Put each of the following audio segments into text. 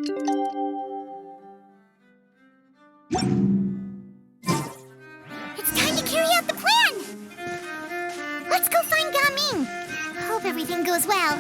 It's time to carry out the plan! Let's go find Gaming. Hope everything goes well.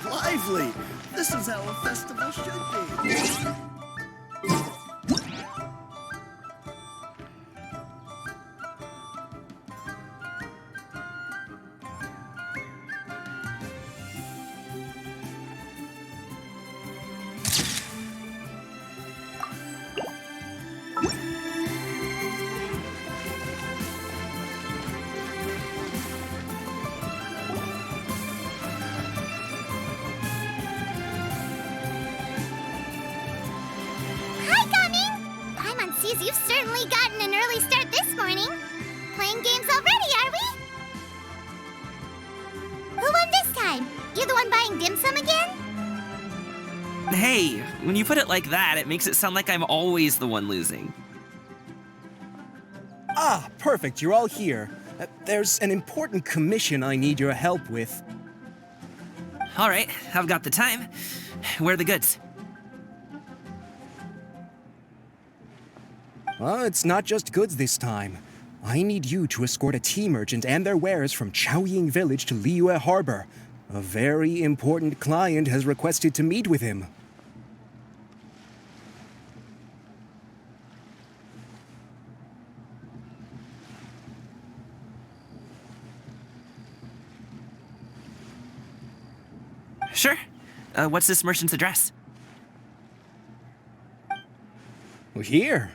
Lively! This is how a festival should be. You've certainly gotten an early start this morning. Playing games already, are we? Who won this time? You the one buying dim sum again? Hey, when you put it like that, it makes it sound like I'm always the one losing. Ah, perfect, you're all here. There's an important commission I need your help with. All right, I've got the time. Where are the goods? Well, it's not just goods this time. I need you to escort a tea merchant and their wares from Chaoying Village to Liyue Harbor. A very important client has requested to meet with him. Sure. What's this merchant's address? Well, here.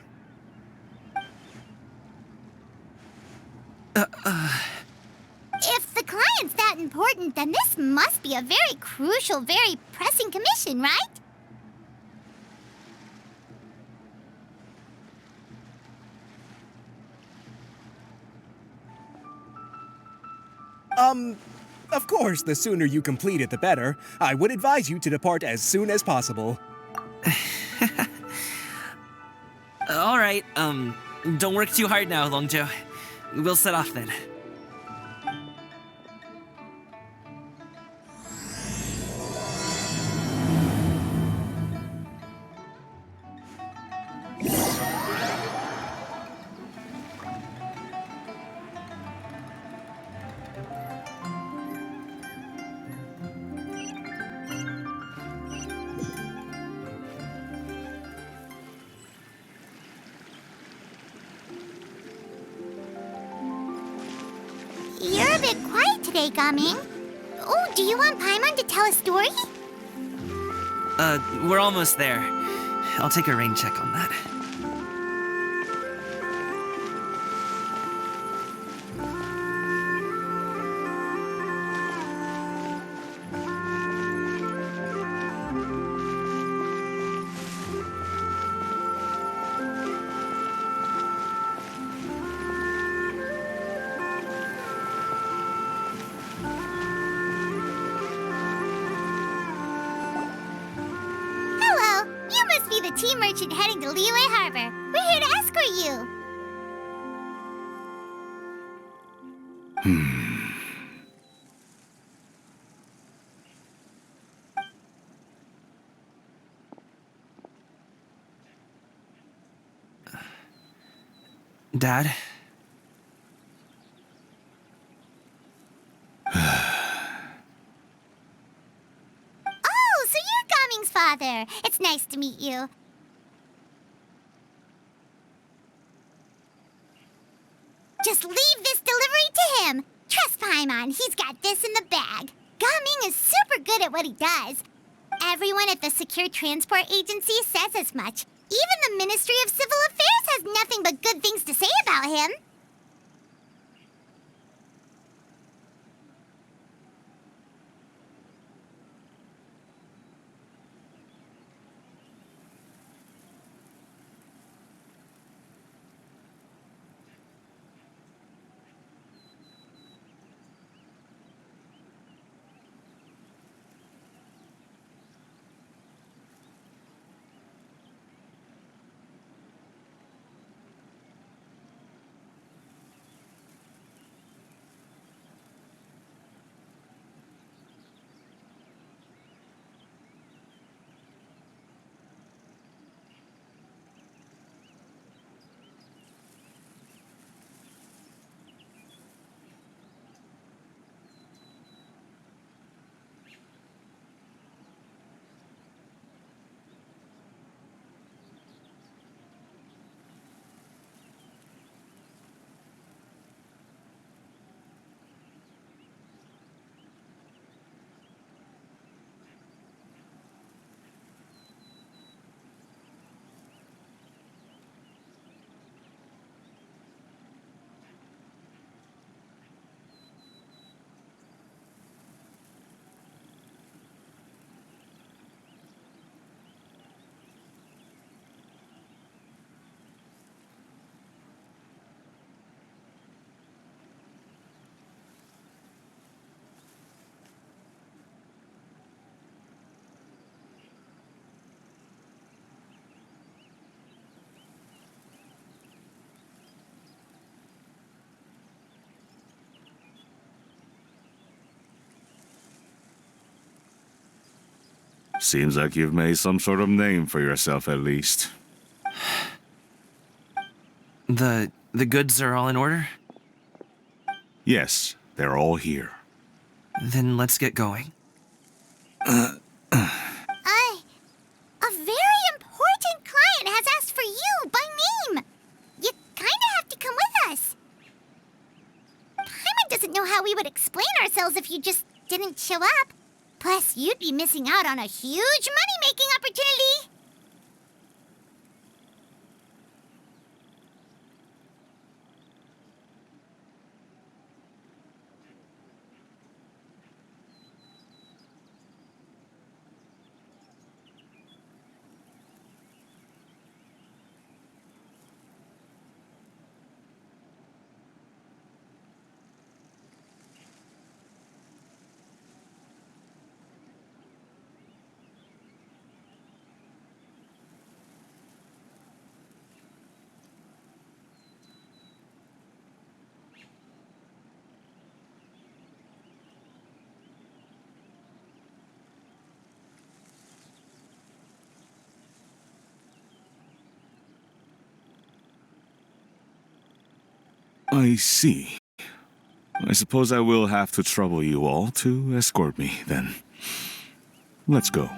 If the client's that important, then this must be a very crucial, very pressing commission, right? Of course, the sooner you complete it, the better. I would advise you to depart as soon as possible. All right, don't work too hard now, Longjo. We'll set off then. You're a bit quiet today, Gaming. Oh, do you want Paimon to tell a story? We're almost there. I'll take a rain check on that. Hello, you must be the tea merchant heading to Liyue Harbor. We're here to escort you. Dad? Oh, so you're Gaming's father. It's nice to meet you. Just leave this delivery to him. Trust Paimon, he's got this in the bag. Gaming is super good at what he does. Everyone at the Secure Transport Agency says as much. Even the Ministry of Civil Affairs has nothing but good things to say about him. Seems like you've made some sort of name for yourself, at least. The goods are all in order? Yes, they're all here. Then let's get going. A very important client has asked for you by name. You kinda have to come with us. Paimon doesn't know how we would explain ourselves if you just didn't show up. Plus, you'd be missing out on a huge money-making opportunity. I see. I suppose I will have to trouble you all to escort me, then. Let's go.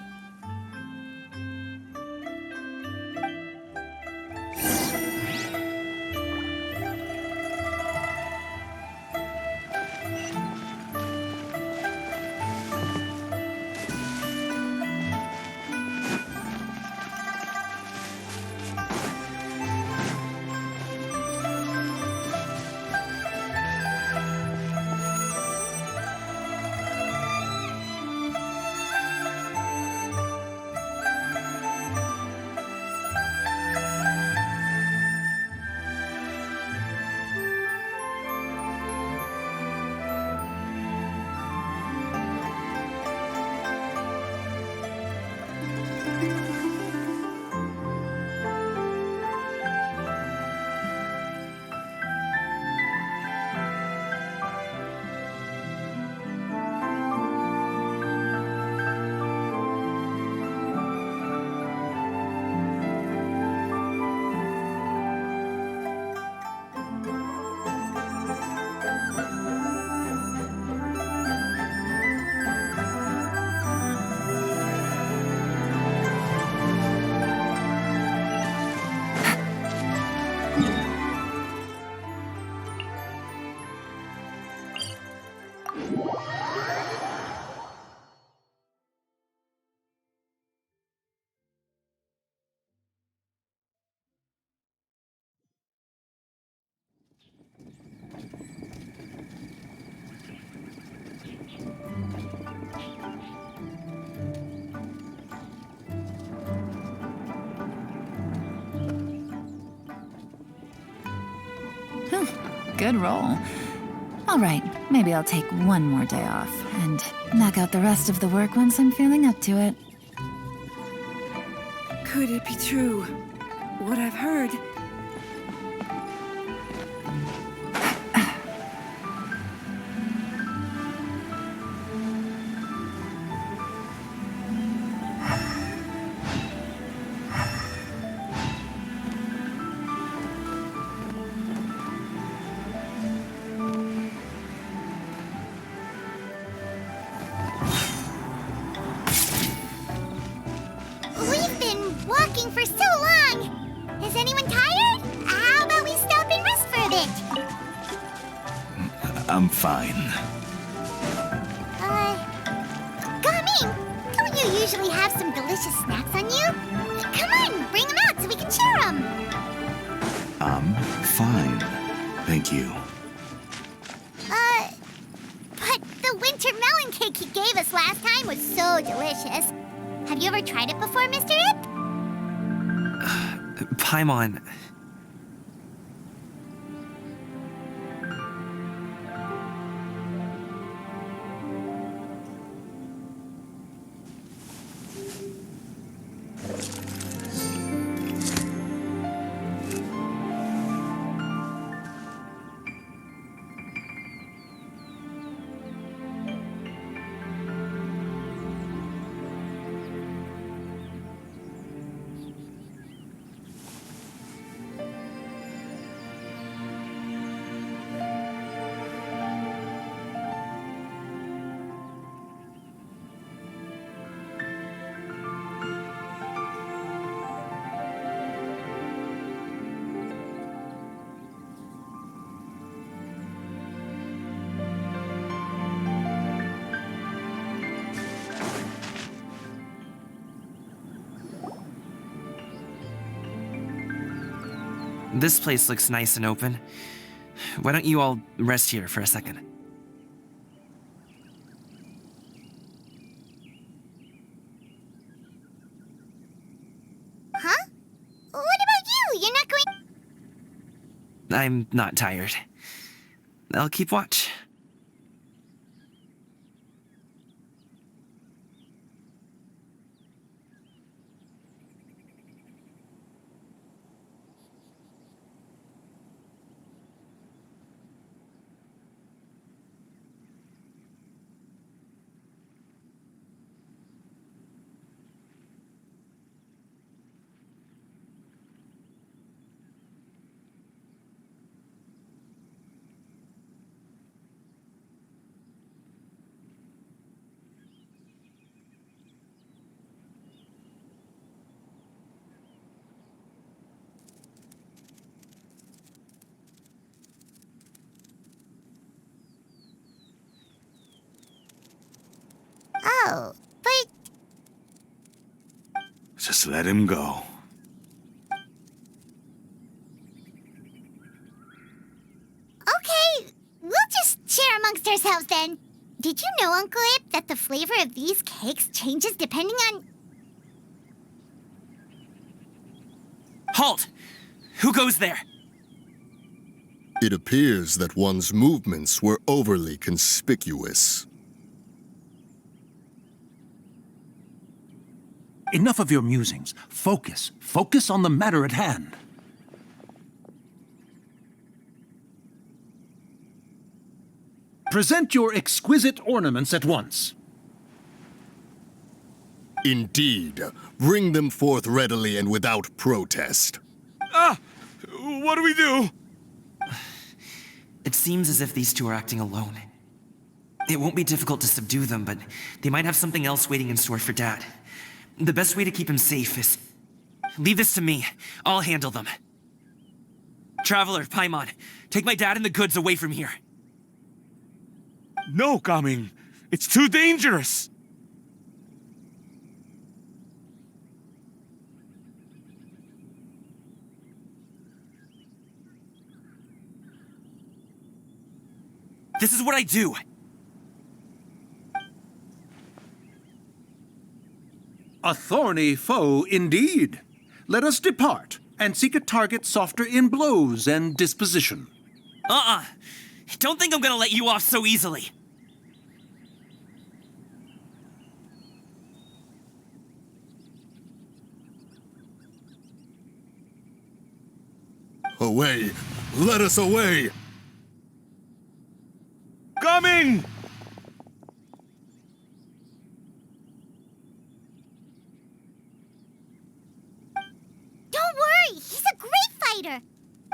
good roll. All right, maybe I'll take one more day off and knock out the rest of the work once I'm feeling up to it. Could it be true? What I've heard? We've been walking for so long. Is anyone tired? How about we stop and rest for a bit? I'm fine. Gaming, don't you usually have some delicious snacks on you? Come on, bring them out so we can share them. I'm fine. Thank you. But the winter melon cake he gave us last time was so delicious. Have you ever tried it before, Mr. Ip? Paimon. This place looks nice and open. Why don't you all rest here for a second? Huh? What about you? You're not going... I'm not tired. I'll keep watch. Oh, but... Just let him go. Okay, we'll just share amongst ourselves then. Did you know, Uncle Ip, that the flavor of these cakes changes depending on... Halt! Who goes there? It appears that one's movements were overly conspicuous. Enough of your musings. Focus. Focus on the matter at hand. Present your exquisite ornaments at once. Indeed, bring them forth readily and without protest. Ah! What do we do? It seems as if these two are acting alone. It won't be difficult to subdue them, but they might have something else waiting in store for Dad. The best way to keep him safe is... Leave this to me. I'll handle them. Traveler, Paimon, take my dad and the goods away from here. No, Gaming. It's too dangerous. This is what I do. A thorny foe indeed. Let us depart and seek a target softer in blows and disposition. Don't think I'm gonna let you off so easily. Away! Let us away! Coming! Don't worry, he's a great fighter.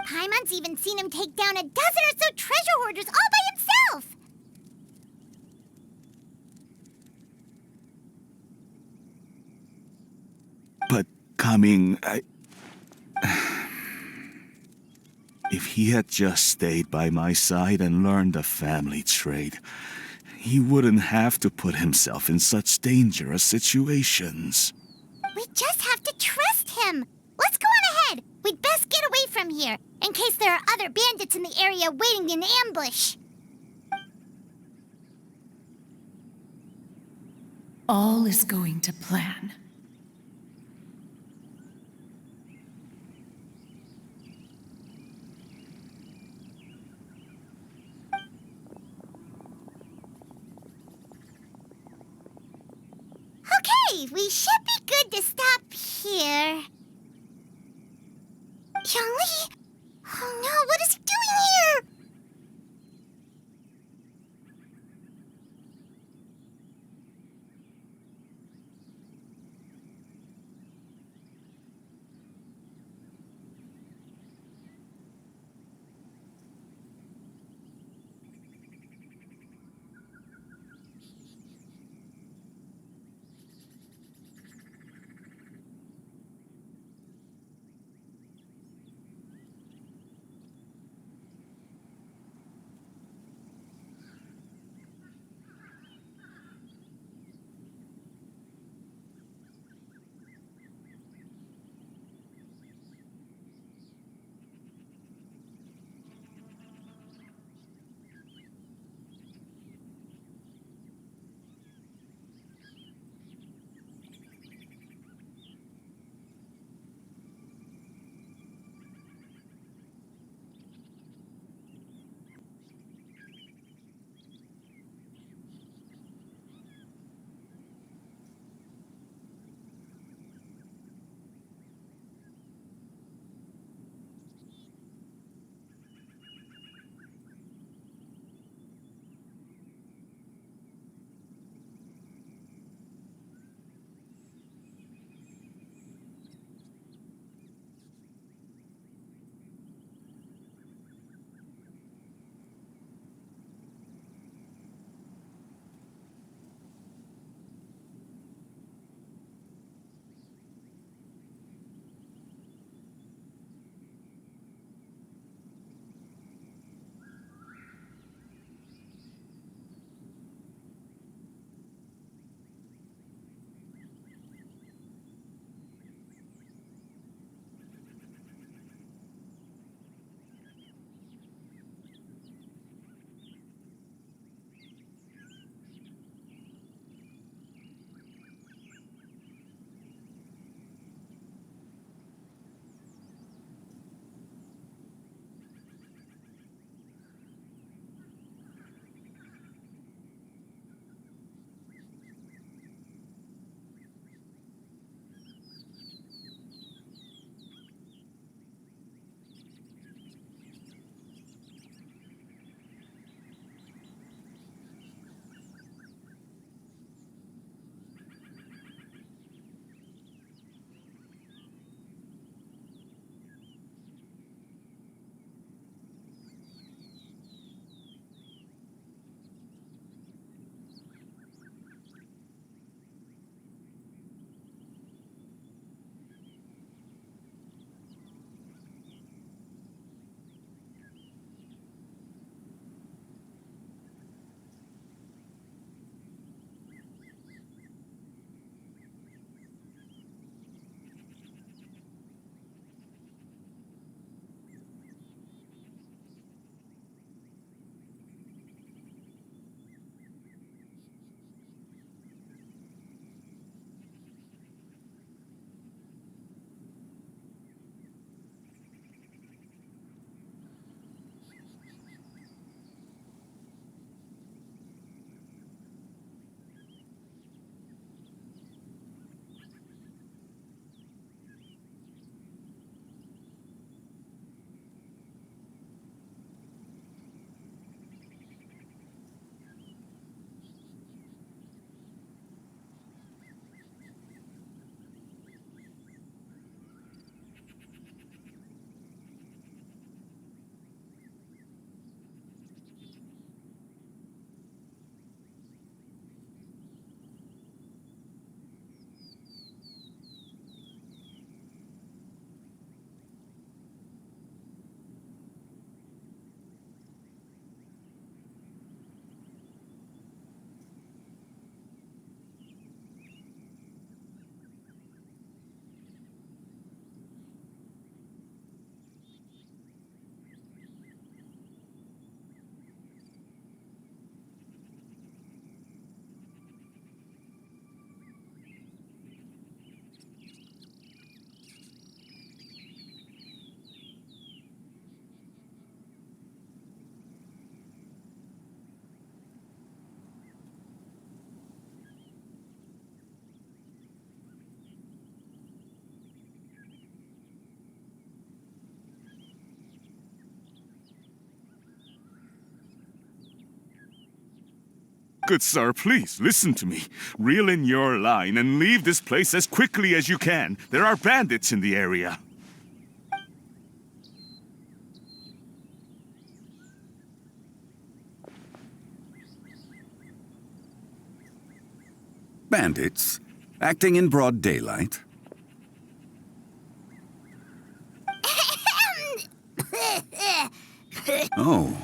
Paimon's even seen him take down a dozen or so treasure hoarders all by himself. But coming, If he had just stayed by my side and learned the family trade, he wouldn't have to put himself in such dangerous situations. We just have to trust him. Let's go on ahead. We'd best get away from here, in case there are other bandits in the area waiting in ambush. All is going to plan. Okay, we should be good to stop here. Youngli? Oh no, what is he doing here? Good sir, please, listen to me. Reel in your line and leave this place as quickly as you can. There are bandits in the area. Bandits? Acting in broad daylight? Oh.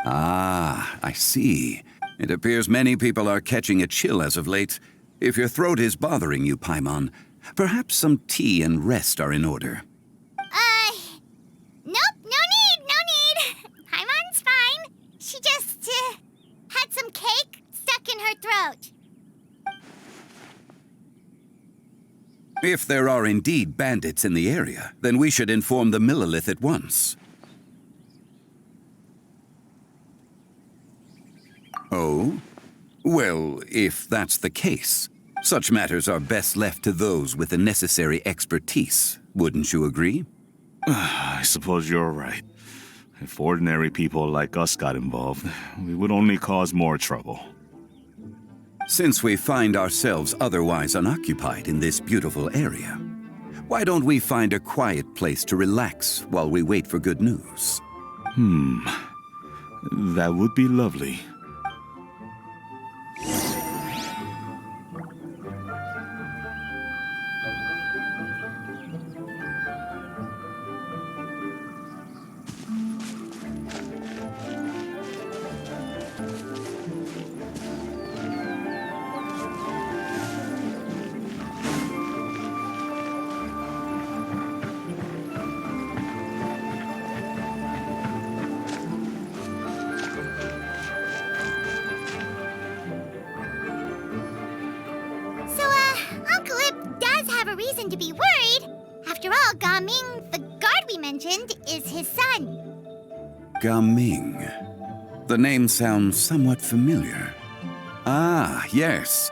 Ah, I see. It appears many people are catching a chill as of late. If your throat is bothering you, Paimon, perhaps some tea and rest are in order. Nope, no need. Paimon's fine. She just, had some cake stuck in her throat. If there are indeed bandits in the area, then we should inform the Millelith at once. Oh? Well, if that's the case, such matters are best left to those with the necessary expertise, wouldn't you agree? I suppose you're right. If ordinary people like us got involved, we would only cause more trouble. Since we find ourselves otherwise unoccupied in this beautiful area, why don't we find a quiet place to relax while we wait for good news? That would be lovely. To be worried. After all, Gaming, the guard we mentioned, is his son. Gaming. The name sounds somewhat familiar. Ah, yes.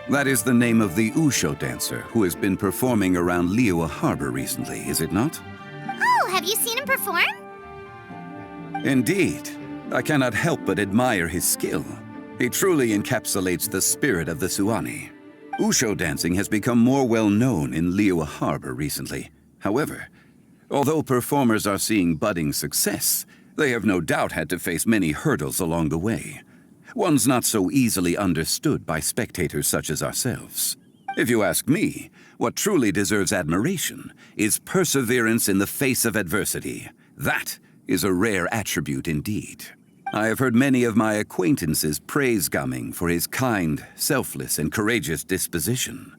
That is the name of the Usho dancer who has been performing around Liyue Harbor recently, is it not? Oh, have you seen him perform? Indeed. I cannot help but admire his skill. He truly encapsulates the spirit of the Suani. Usho dancing has become more well-known in Liyue Harbor recently. However, although performers are seeing budding success, they have no doubt had to face many hurdles along the way. Ones not so easily understood by spectators such as ourselves. If you ask me, what truly deserves admiration is perseverance in the face of adversity. That is a rare attribute indeed. I have heard many of my acquaintances praise Gaming for his kind, selfless, and courageous disposition.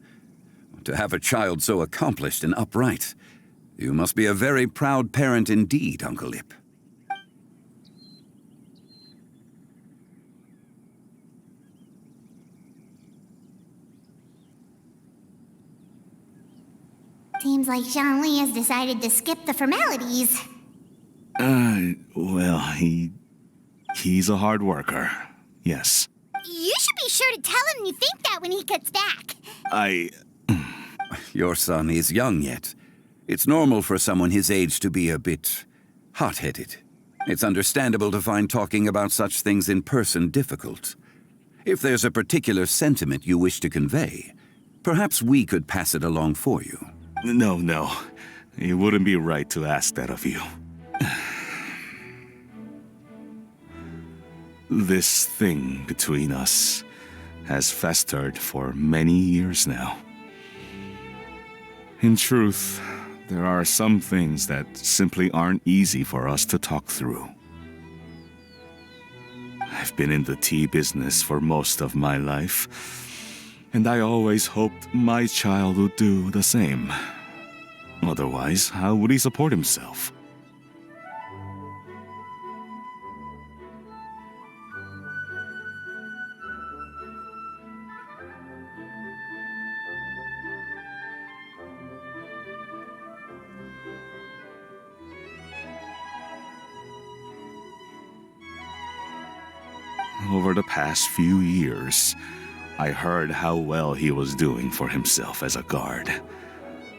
To have a child so accomplished and upright, you must be a very proud parent indeed, Uncle Lip. Seems like Zhongli has decided to skip the formalities. Well, he's a hard worker. Yes. You should be sure to tell him you think that when he gets back. Your son is young yet. It's normal for someone his age to be a bit hot-headed. It's understandable to find talking about such things in person difficult. If there's a particular sentiment you wish to convey, perhaps we could pass it along for you. No. It wouldn't be right to ask that of you. This thing between us has festered for many years now. In truth, there are some things that simply aren't easy for us to talk through. I've been in the tea business for most of my life, and I always hoped my child would do the same. Otherwise, how would he support himself? Over the past few years, I heard how well he was doing for himself as a guard.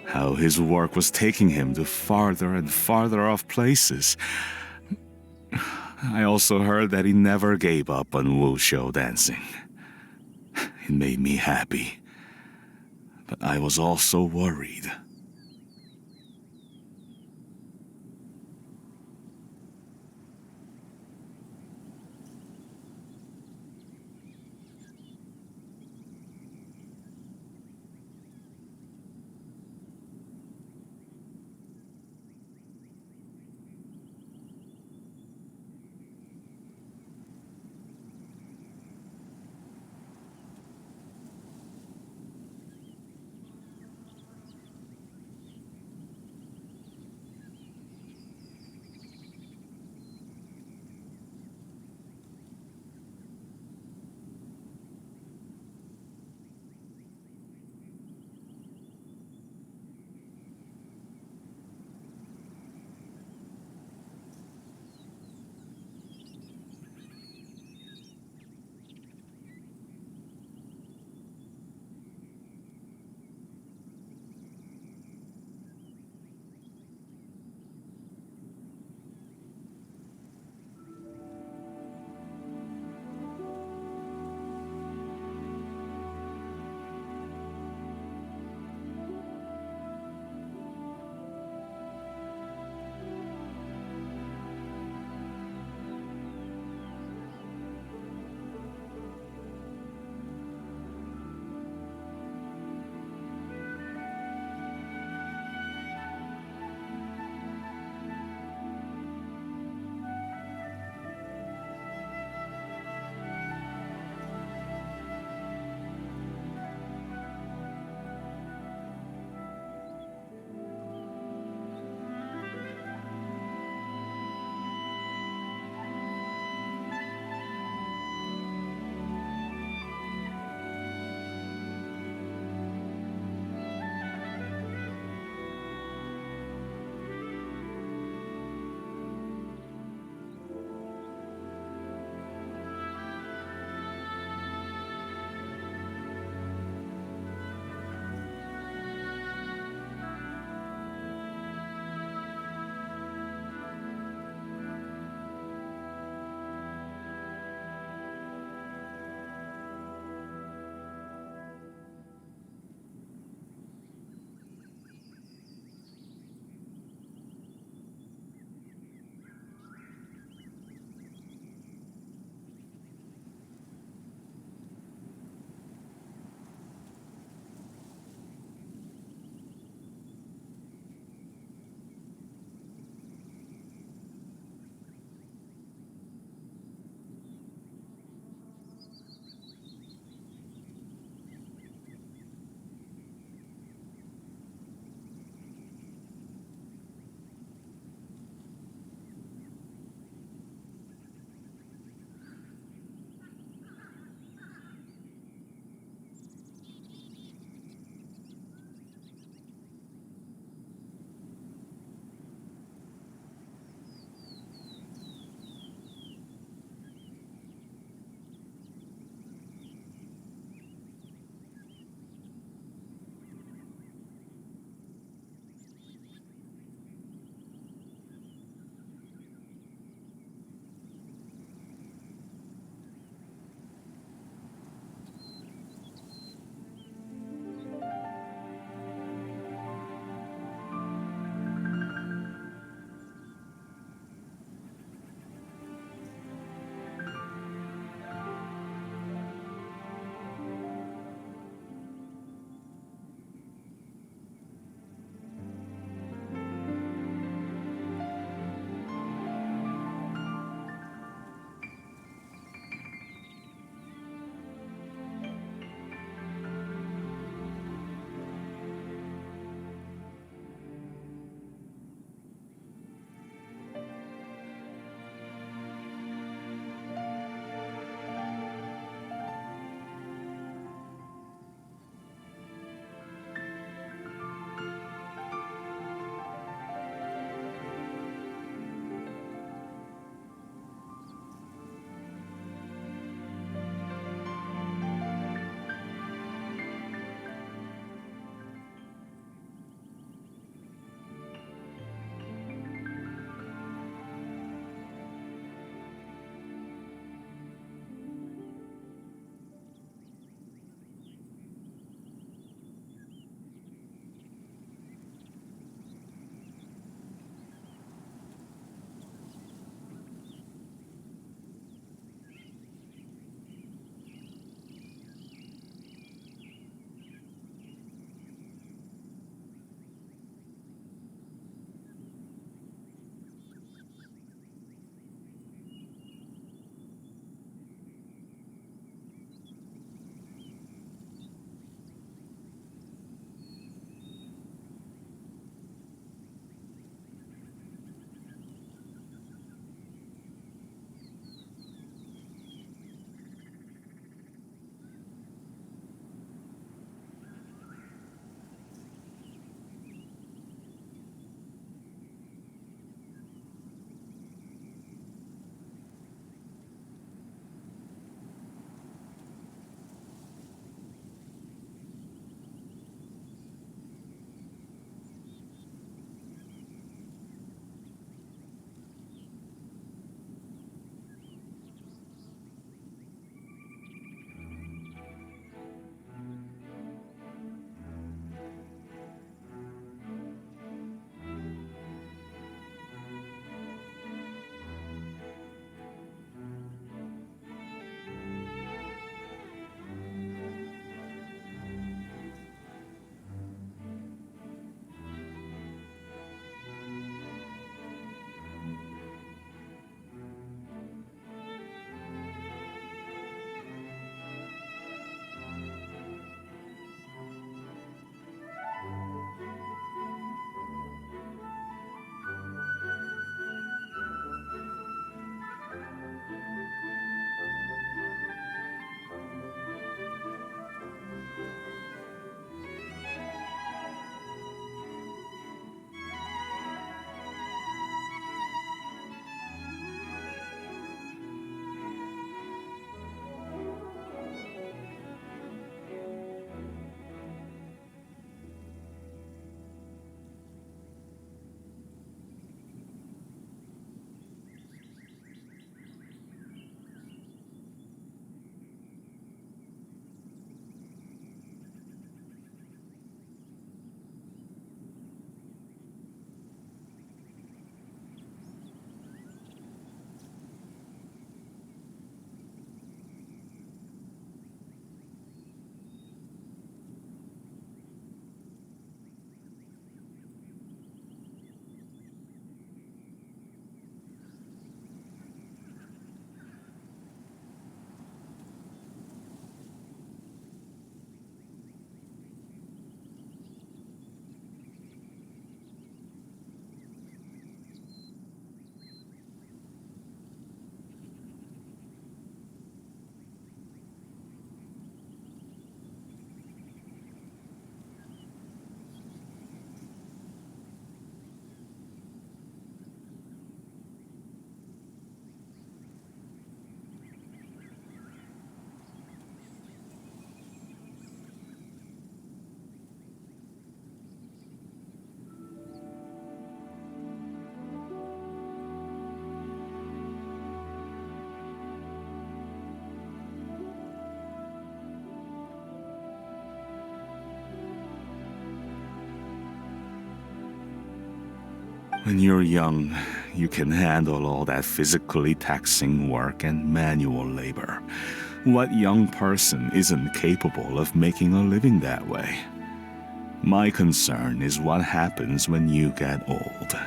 How his work was taking him to farther and farther off places. I also heard that he never gave up on wushou dancing. It made me happy. But I was also worried. When you're young, you can handle all that physically taxing work and manual labor. What young person isn't capable of making a living that way? My concern is what happens when you get old.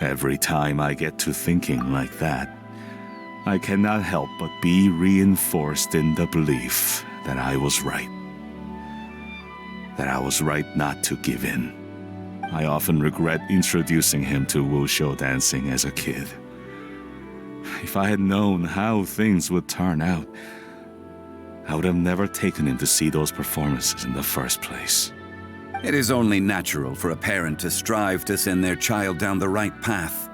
Every time I get to thinking like that, I cannot help but be reinforced in the belief that I was right. That I was right not to give in. I often regret introducing him to wushu dancing as a kid. If I had known how things would turn out, I would have never taken him to see those performances in the first place. It is only natural for a parent to strive to send their child down the right path.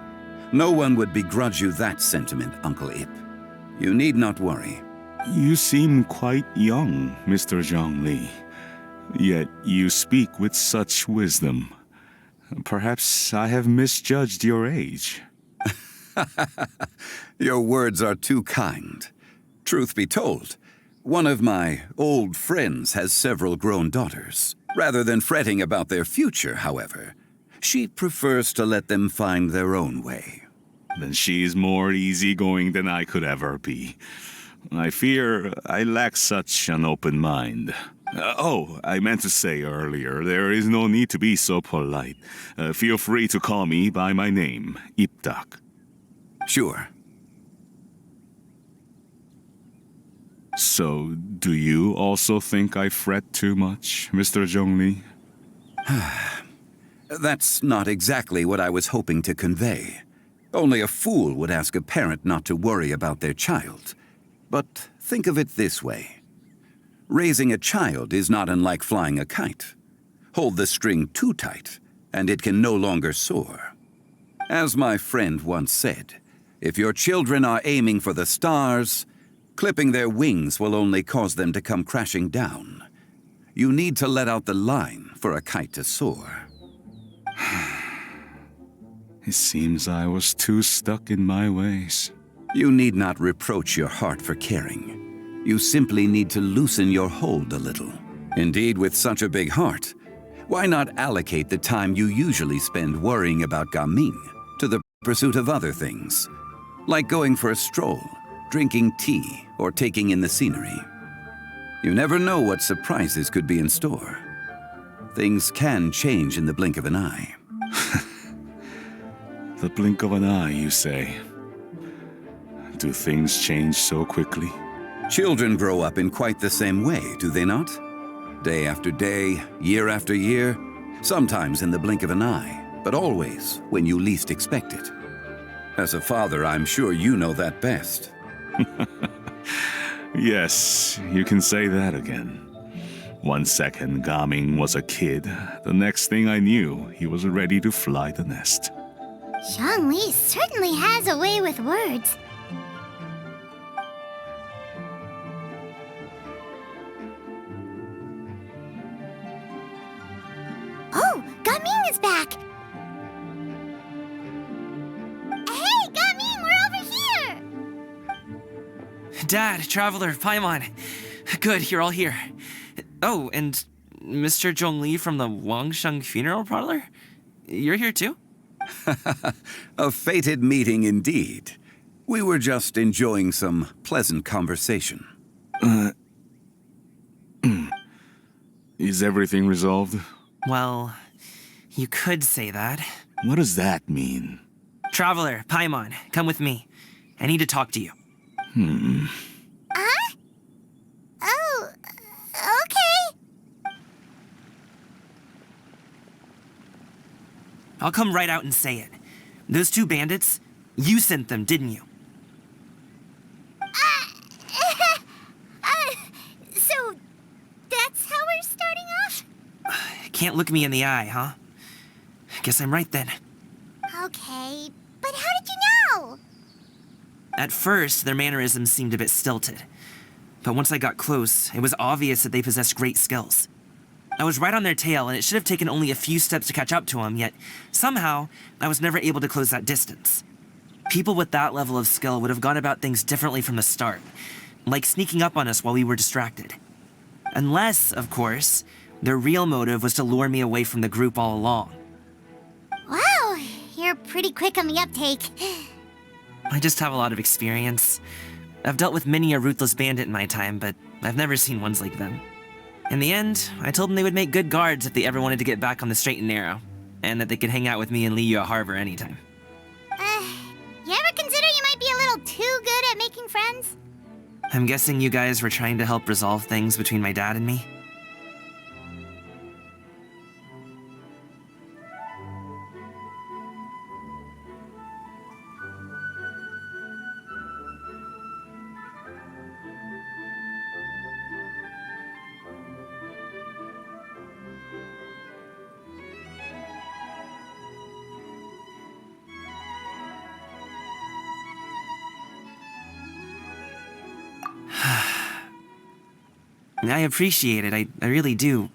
No one would begrudge you that sentiment, Uncle Ip. You need not worry. You seem quite young, Mr. Zhongli. Yet you speak with such wisdom. Perhaps I have misjudged your age. Your words are too kind. Truth be told, one of my old friends has several grown daughters. Rather than fretting about their future, however, she prefers to let them find their own way. Then she's more easygoing than I could ever be. I fear I lack such an open mind. I meant to say earlier, there is no need to be so polite. Feel free to call me by my name, Ipdak. Sure. So, do you also think I fret too much, Mr. Zhongli? That's not exactly what I was hoping to convey. Only a fool would ask a parent not to worry about their child. But think of it this way. Raising a child is not unlike flying a kite. Hold the string too tight, and it can no longer soar. As my friend once said, if your children are aiming for the stars, clipping their wings will only cause them to come crashing down. You need to let out the line for a kite to soar. It seems I was too stuck in my ways. You need not reproach your heart for caring. You simply need to loosen your hold a little. Indeed, with such a big heart, why not allocate the time you usually spend worrying about Gaming to the pursuit of other things, like going for a stroll, drinking tea, or taking in the scenery. You never know what surprises could be in store. Things can change in the blink of an eye. The blink of an eye, you say? Do things change so quickly? Children grow up in quite the same way, do they not? Day after day, year after year, sometimes in the blink of an eye, but always when you least expect it. As a father, I'm sure you know that best. Yes, you can say that again. 1 second, Gaming was a kid. The next thing I knew, he was ready to fly the nest. Zhongli certainly has a way with words. Oh, Gaming is back! Hey, Gaming, we're over here! Dad, Traveler, Paimon. Good, you're all here. Oh, and Mr. Zhongli from the Wangsheng Funeral Parlor? You're here too? A fated meeting indeed. We were just enjoying some pleasant conversation. Is everything resolved? Well, you could say that. What does that mean? Traveler, Paimon, come with me. I need to talk to you. Huh? Oh, okay. I'll come right out and say it. Those two bandits, you sent them, didn't you? So that's how we're starting off? Can't look me in the eye, huh? Guess I'm right then. Okay, but how did you know? At first, their mannerisms seemed a bit stilted. But once I got close, it was obvious that they possessed great skills. I was right on their tail, and it should have taken only a few steps to catch up to them, yet somehow, I was never able to close that distance. People with that level of skill would have gone about things differently from the start, like sneaking up on us while we were distracted. Unless, of course, their real motive was to lure me away from the group all along. Wow, you're pretty quick on the uptake. I just have a lot of experience. I've dealt with many a ruthless bandit in my time, but I've never seen ones like them. In the end, I told them they would make good guards if they ever wanted to get back on the straight and narrow, and that they could hang out with me in Liyue Harbor anytime. You ever consider you might be a little too good at making friends? I'm guessing you guys were trying to help resolve things between my dad and me? I appreciate it, I really do.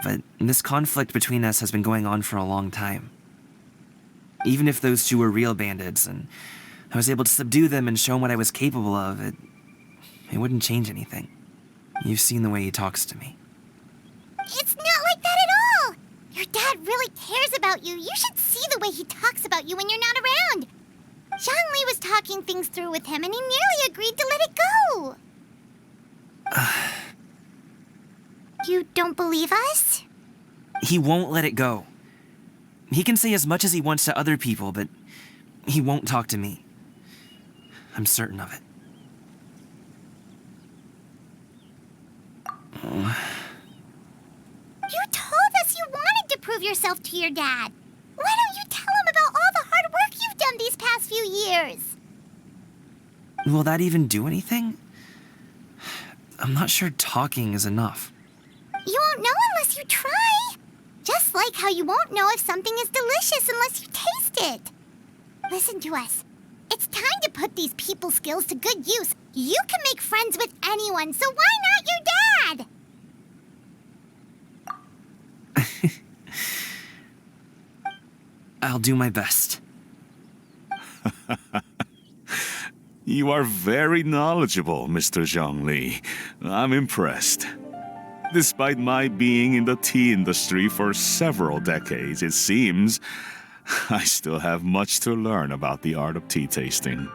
But this conflict between us has been going on for a long time. Even if those two were real bandits, and I was able to subdue them and show them what I was capable of, it wouldn't change anything. You've seen the way he talks to me. It's not like that at all! Your dad really cares about you. You should see the way he talks about you when you're not around. Zhongli was talking things through with him, and he nearly agreed to let it go. You don't believe us? He won't let it go. He can say as much as he wants to other people, but he won't talk to me. I'm certain of it. You told us you wanted to prove yourself to your dad. Why don't you tell him about all the hard work you've done these past few years? Will that even do anything? I'm not sure talking is enough. You won't know unless you try. Just like how you won't know if something is delicious unless you taste it. Listen to us. It's time to put these people skills to good use. You can make friends with anyone, so why not your dad? I'll do my best. You are very knowledgeable, Mr. Zhongli. I'm impressed. Despite my being in the tea industry for several decades, it seems I still have much to learn about the art of tea tasting.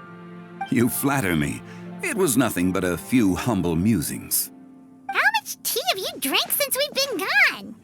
You flatter me. It was nothing but a few humble musings. How much tea have you drank since we've been gone?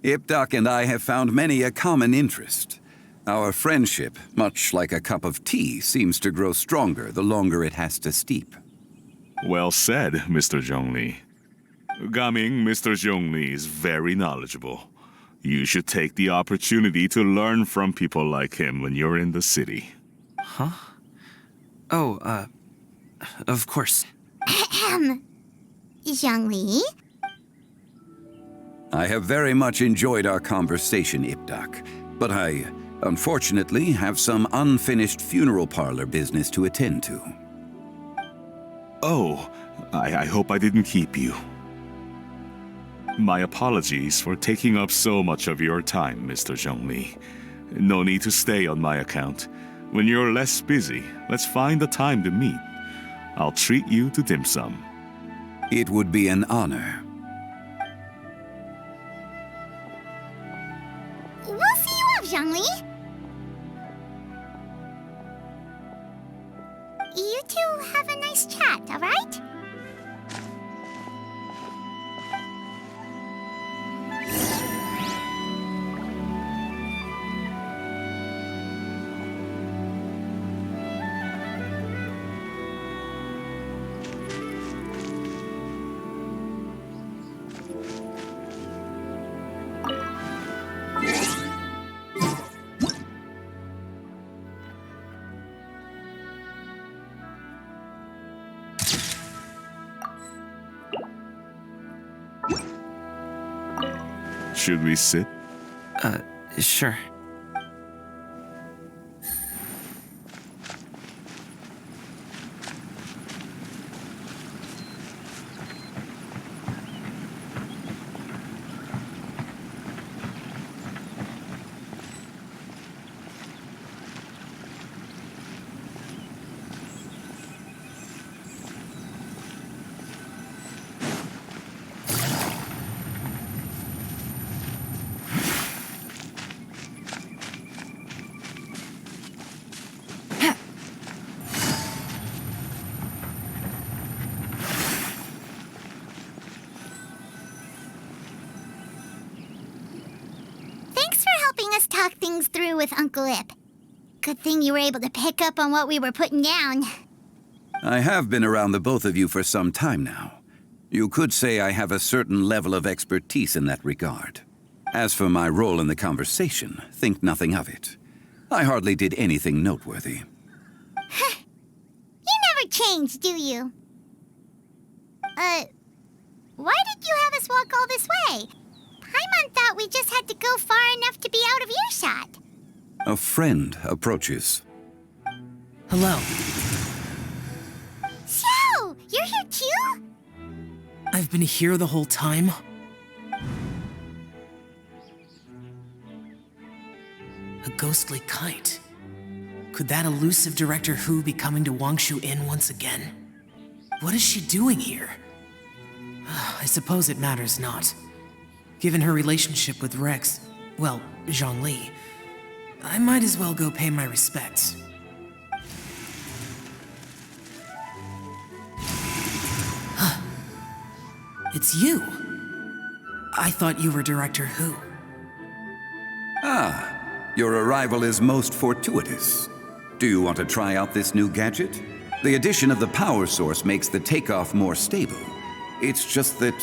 Ipdak and I have found many a common interest. Our friendship, much like a cup of tea, seems to grow stronger the longer it has to steep. Well said, Mr. Zhongli. Gaming, Mr. Zhongli is very knowledgeable. You should take the opportunity to learn from people like him when you're in the city. Huh? Oh, of course. Zhongli? I have very much enjoyed our conversation, Ipdak, but I, unfortunately, have some unfinished funeral parlor business to attend to. Oh, I hope I didn't keep you. My apologies for taking up so much of your time, Mr. Zhongli. No need to stay on my account. When you're less busy, let's find a time to meet. I'll treat you to dim sum. It would be an honor. We'll see you off, Zhongli. You two have a nice chat, all right? Should we sit? Sure. Talk things through with Uncle Ip. Good thing you were able to pick up on what we were putting down. I have been around the both of you for some time now. You could say I have a certain level of expertise in that regard. As for my role in the conversation, think nothing of it. I hardly did anything noteworthy. You never change, do you? Why did you have us walk all this way? Paimon thought we just had to go far enough to be out of earshot. A friend approaches. Hello. So, you're here too? I've been here the whole time? A ghostly kite. Could that elusive Director Hu be coming to Wangshu Inn once again? What is she doing here? I suppose it matters not. Given her relationship with Rex, well, Zhongli, I might as well go pay my respects. It's you. I thought you were Director Hu. Ah, your arrival is most fortuitous. Do you want to try out this new gadget? The addition of the power source makes the takeoff more stable. It's just that...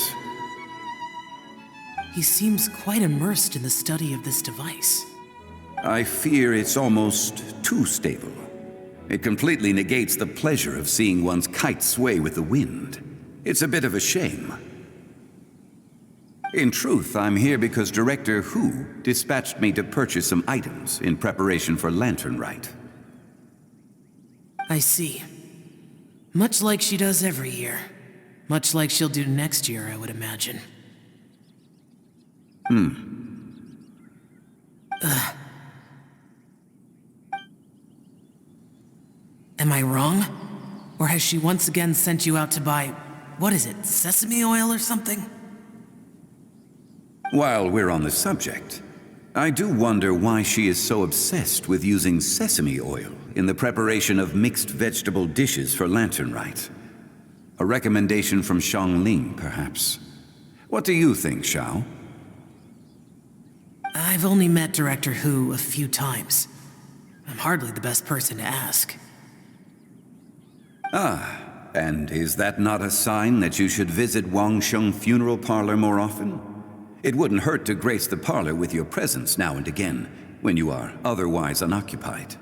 He seems quite immersed in the study of this device. I fear it's almost too stable. It completely negates the pleasure of seeing one's kite sway with the wind. It's a bit of a shame. In truth, I'm here because Director Hu dispatched me to purchase some items in preparation for Lantern Rite. I see. Much like she does every year. Much like she'll do next year, I would imagine. Am I wrong? Or has she once again sent you out to buy, what is it, sesame oil or something? While we're on the subject, I do wonder why she is so obsessed with using sesame oil in the preparation of mixed vegetable dishes for Lantern Rite. A recommendation from Xiangling, perhaps. What do you think, Xiao? I've only met Director Hu a few times. I'm hardly the best person to ask. And is that not a sign that you should visit Wang Sheng Funeral Parlor more often? It wouldn't hurt to grace the parlor with your presence now and again, when you are otherwise unoccupied.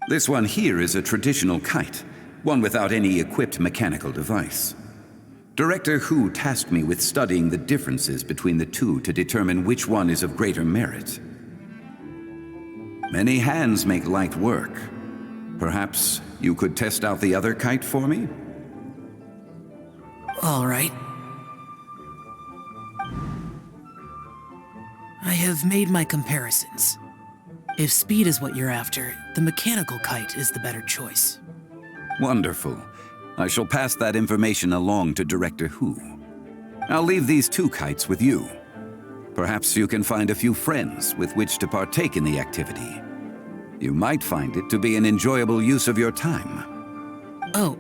This one here is a traditional kite, one without any equipped mechanical device. Director Hu tasked me with studying the differences between the two to determine which one is of greater merit. Many hands make light work. Perhaps you could test out the other kite for me? All right. I have made my comparisons. If speed is what you're after, the mechanical kite is the better choice. Wonderful. I shall pass that information along to Director Hu. I'll leave these 2 kites with you. Perhaps you can find a few friends with which to partake in the activity. You might find it to be an enjoyable use of your time. Oh,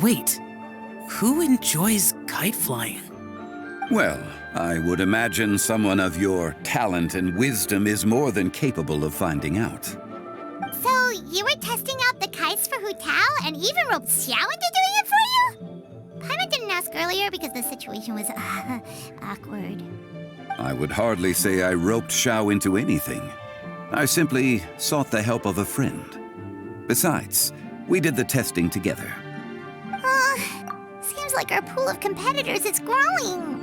wait. Who enjoys kite flying? Well, I would imagine someone of your talent and wisdom is more than capable of finding out. So, you were testing out the kites for Hu Tao and even roped Xiao into doing it for you? Paimon didn't ask earlier because the situation was, awkward. I would hardly say I roped Xiao into anything. I simply sought the help of a friend. Besides, we did the testing together. Seems like our pool of competitors is growing.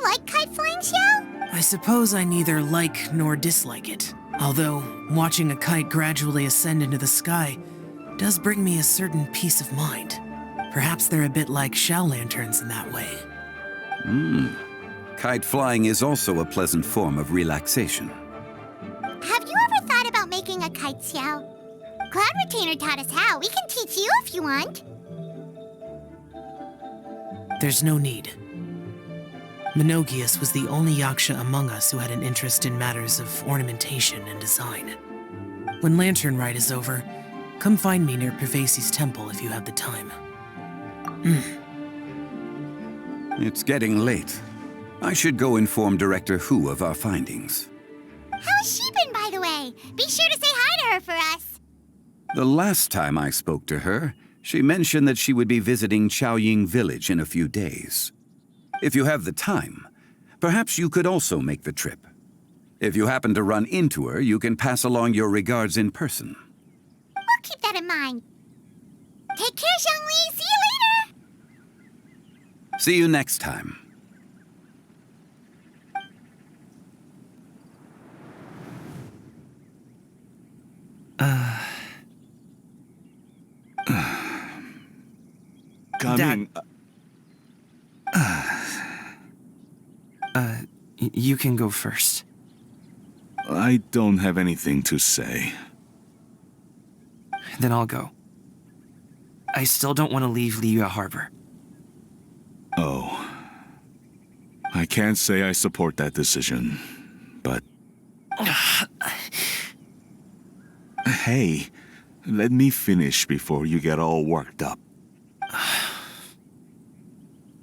you like kite flying, Xiao? I suppose I neither like nor dislike it. Although, watching a kite gradually ascend into the sky does bring me a certain peace of mind. Perhaps they're a bit like Xiao lanterns in that way. Kite flying is also a pleasant form of relaxation. Have you ever thought about making a kite, Xiao? Cloud Retainer taught us how. We can teach you if you want. There's no need. Menogias was the only Yaksha among us who had an interest in matters of ornamentation and design. When Lantern Rite is over, come find me near Pervasi's temple if you have the time. It's getting late. I should go inform Director Hu of our findings. How's she been, by the way? Be sure to say hi to her for us. The last time I spoke to her, she mentioned that she would be visiting Chaoying Village in a few days. If you have the time, perhaps you could also make the trip. If you happen to run into her, you can pass along your regards in person. We'll keep that in mind. Take care, Zhongli. See you later. See you next time. Coming. You can go first. I don't have anything to say. Then I'll go. I still don't want to leave Liyue Harbor. Oh. I can't say I support that decision, but... Hey, let me finish before you get all worked up.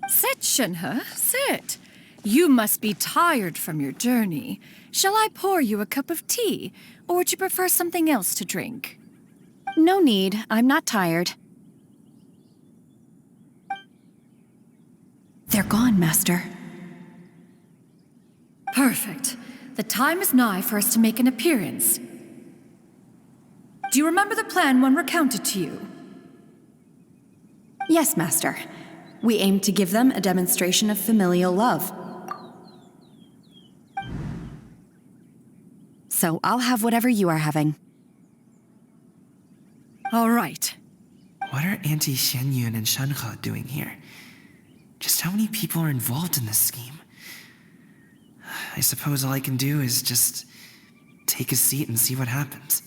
Sit, Shenhe, sit. You must be tired from your journey. Shall I pour you a cup of tea, or would you prefer something else to drink? No need. I'm not tired. They're gone, Master. Perfect. The time is nigh for us to make an appearance. Do you remember the plan one recounted to you? Yes, Master. We aim to give them a demonstration of familial love. So I'll have whatever you are having. All right. What are Auntie Xianyun and Shenhe doing here? Just how many people are involved in this scheme? I suppose all I can do is just take a seat and see what happens.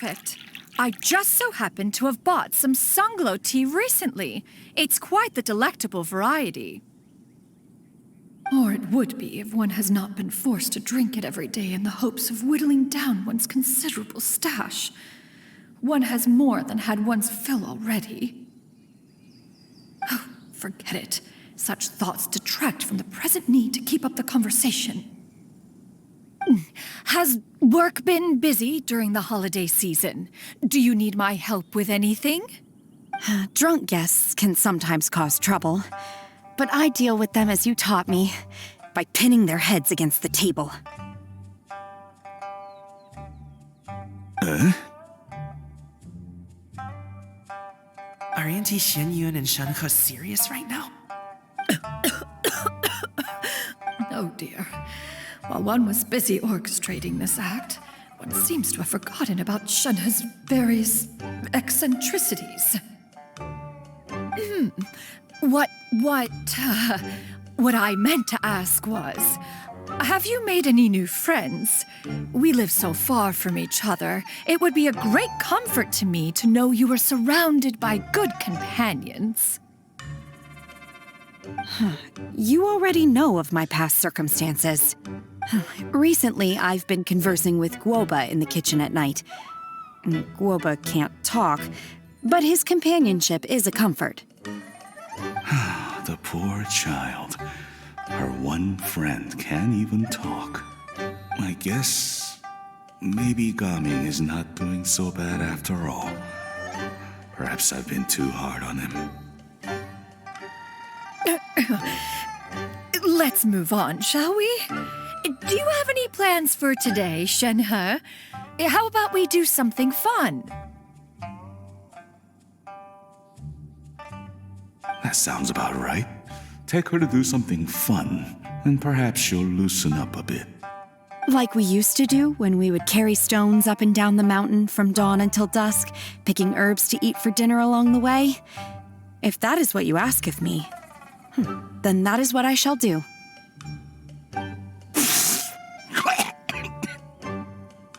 perfect. I just so happened to have bought some sunglow tea recently. It's quite the delectable variety. Or it would be if one has not been forced to drink it every day in the hopes of whittling down one's considerable stash. One has more than had one's fill already. Oh, forget it. Such thoughts detract from the present need to keep up the conversation. Has work been busy during the holiday season? Do you need my help with anything? Drunk guests can sometimes cause trouble, but I deal with them as you taught me, by pinning their heads against the table. Are Auntie Xianyun and Shenhe serious right now? Oh dear. While one was busy orchestrating this act, one seems to have forgotten about Shenhe's various eccentricities. What I meant to ask was, have you made any new friends? We live so far from each other. It would be a great comfort to me to know you were surrounded by good companions. You already know of my past circumstances. Recently, I've been conversing with Guoba in the kitchen at night. Guoba can't talk, but his companionship is a comfort. The poor child. Her one friend can't even talk. I guess maybe Gaming is not doing so bad after all. Perhaps I've been too hard on him. Let's move on, shall we? Do you have any plans for today, Shenhe? How about we do something fun? That sounds about right. Take her to do something fun, and perhaps she'll loosen up a bit. Like we used to do when we would carry stones up and down the mountain from dawn until dusk, picking herbs to eat for dinner along the way. If that is what you ask of me, then that is what I shall do.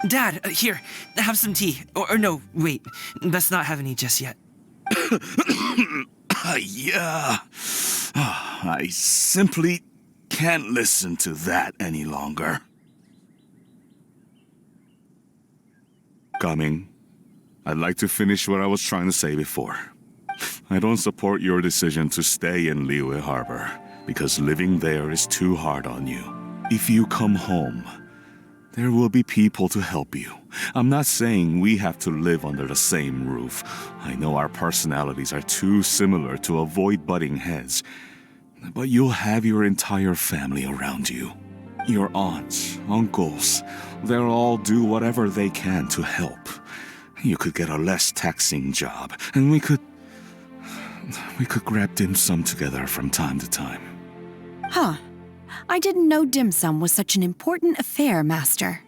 Dad, here, have some tea. Or no, wait, best not have any just yet. Yeah. I simply can't listen to that any longer. Gaming, I'd like to finish what I was trying to say before. I don't support your decision to stay in Liyue Harbor, because living there is too hard on you. If you come home, there will be people to help you. I'm not saying we have to live under the same roof. I know our personalities are too similar to avoid butting heads. But you'll have your entire family around you. Your aunts, uncles, they'll all do whatever they can to help. You could get a less taxing job, and we could grab dim sum together from time to time. Huh. I didn't know dim sum was such an important affair, Master.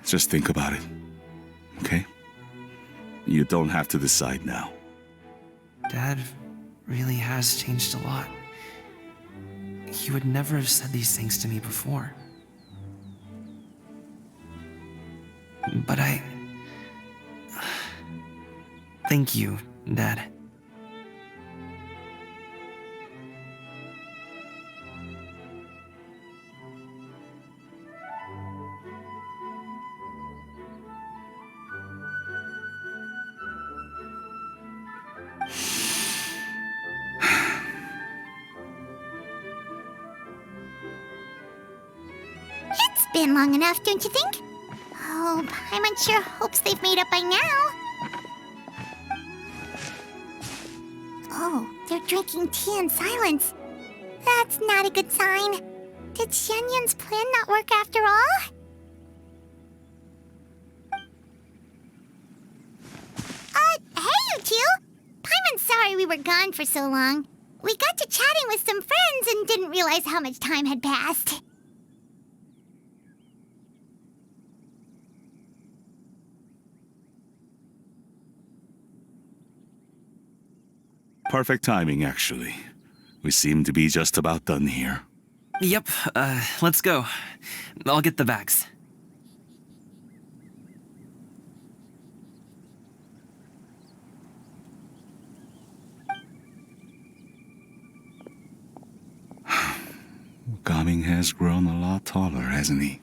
Just think about it, okay? You don't have to decide now. Dad really has changed a lot. He would never have said these things to me before. But thank you, Dad. It's been long enough, don't you think? Oh, Paimon sure hopes they've made up by now. Oh, they're drinking tea in silence. That's not a good sign. Did Xianyun's plan not work after all? Hey, you two! Paimon's sorry we were gone for so long. We got to chatting with some friends and didn't realize how much time had passed. Perfect timing, actually. We seem to be just about done here. Yep, let's go. I'll get the bags. Gaming has grown a lot taller, hasn't he?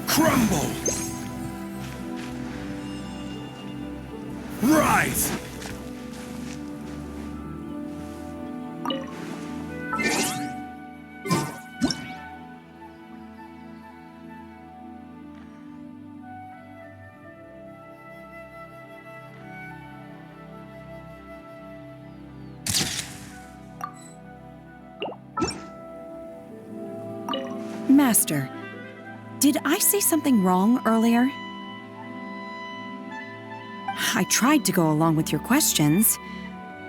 Crumble! Rite! Master, did I say something wrong earlier? I tried to go along with your questions,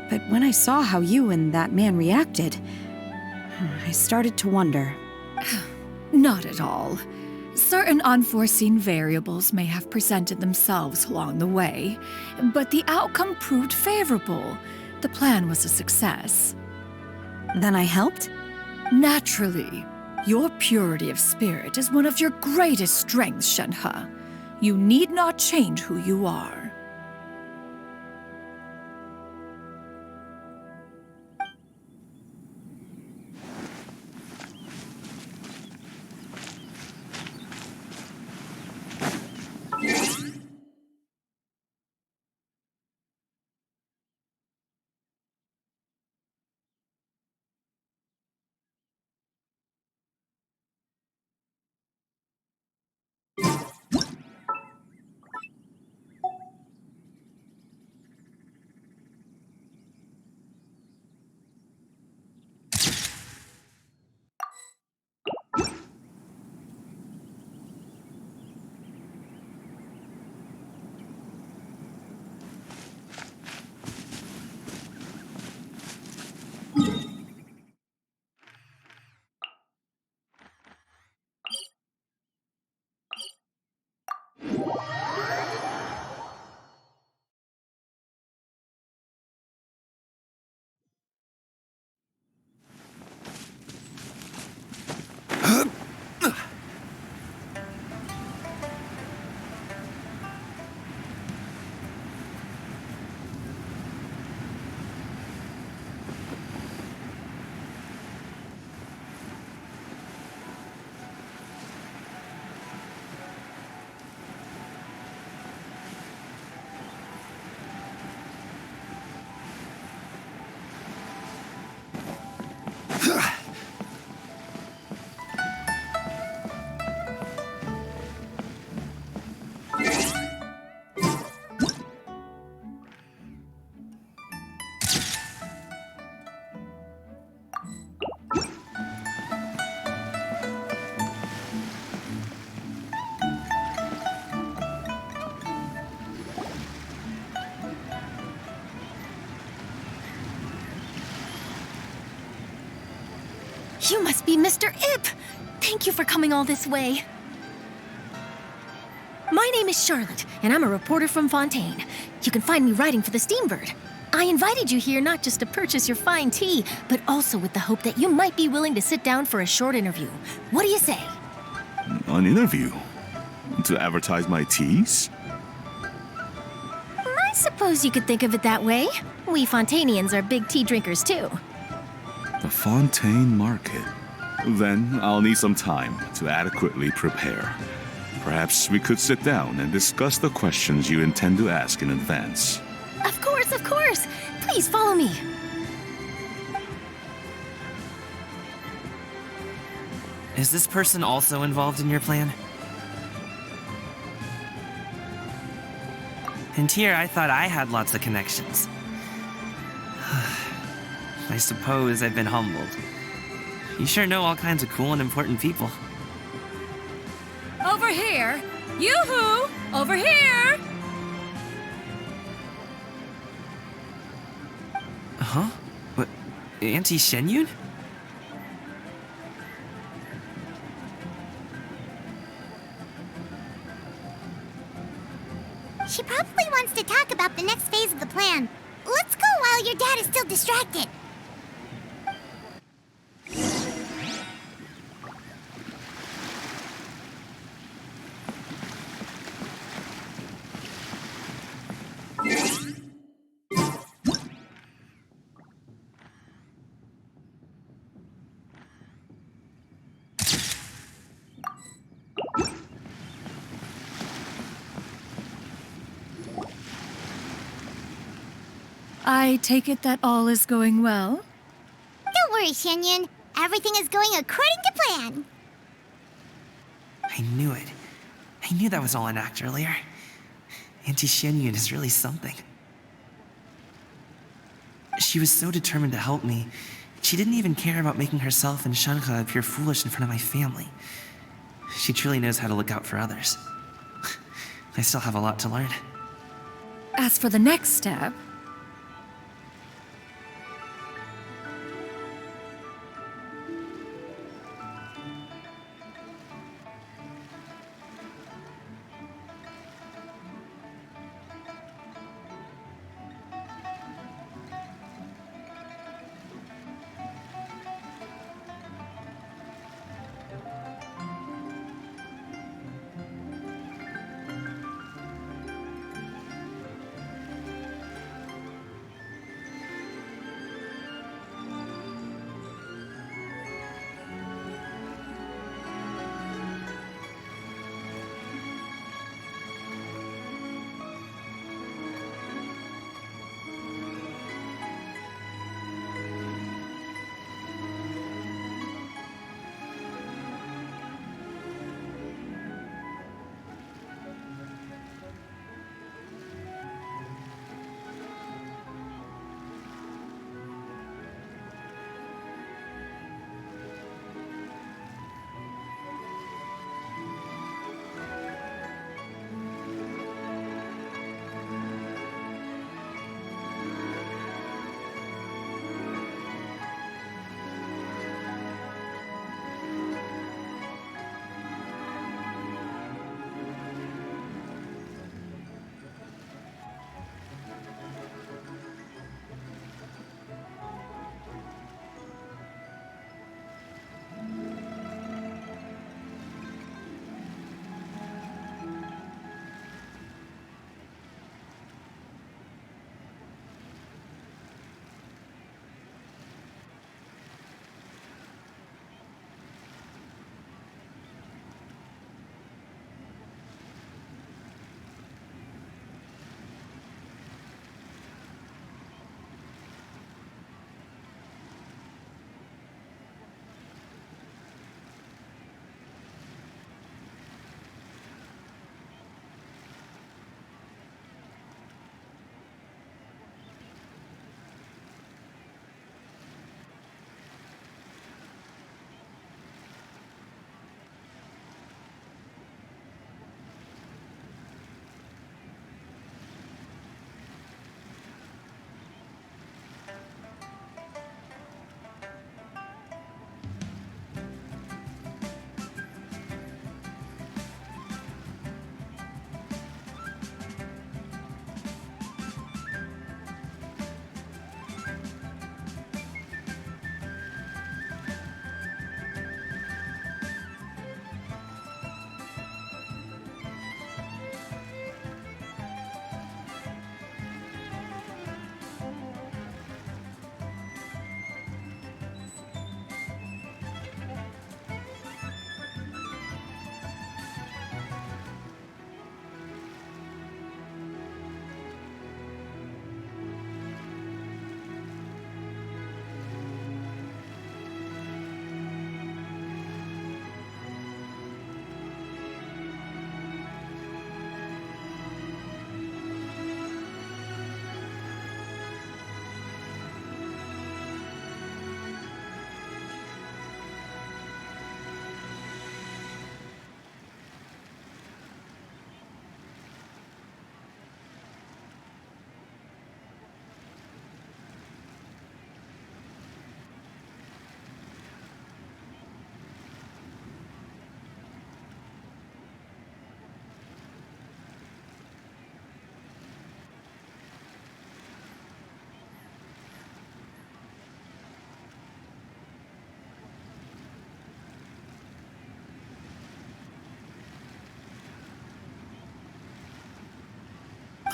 but when I saw how you and that man reacted, I started to wonder. Not at all. Certain unforeseen variables may have presented themselves along the way, but the outcome proved favorable. The plan was a success. Then I helped? Naturally. Your purity of spirit is one of your greatest strengths, Shenhe. You need not change who you are. You must be Mr. Ip! Thank you for coming all this way. My name is Charlotte, and I'm a reporter from Fontaine. You can find me writing for the Steambird. I invited you here not just to purchase your fine tea, but also with the hope that you might be willing to sit down for a short interview. What do you say? An interview? To advertise my teas? I suppose you could think of it that way. We Fontainians are big tea drinkers, too. The Fontaine Market. Then I'll need some time to adequately prepare. Perhaps we could sit down and discuss the questions you intend to ask in advance. Of course, of course! Please follow me. Is this person also involved in your plan? And here I thought I had lots of connections. I suppose I've been humbled. You sure know all kinds of cool and important people. Over here! Yoo-hoo! Over here! Huh? What? Auntie Shenyun? She probably wants to talk about the next phase of the plan. Let's go while your dad is still distracted. I take it that all is going well? Don't worry, Shenyun. Everything is going according to plan. I knew it. I knew that was all an act earlier. Auntie Shenyun is really something. She was so determined to help me. She didn't even care about making herself and Shanka appear foolish in front of my family. She truly knows how to look out for others. I still have a lot to learn. As for the next step,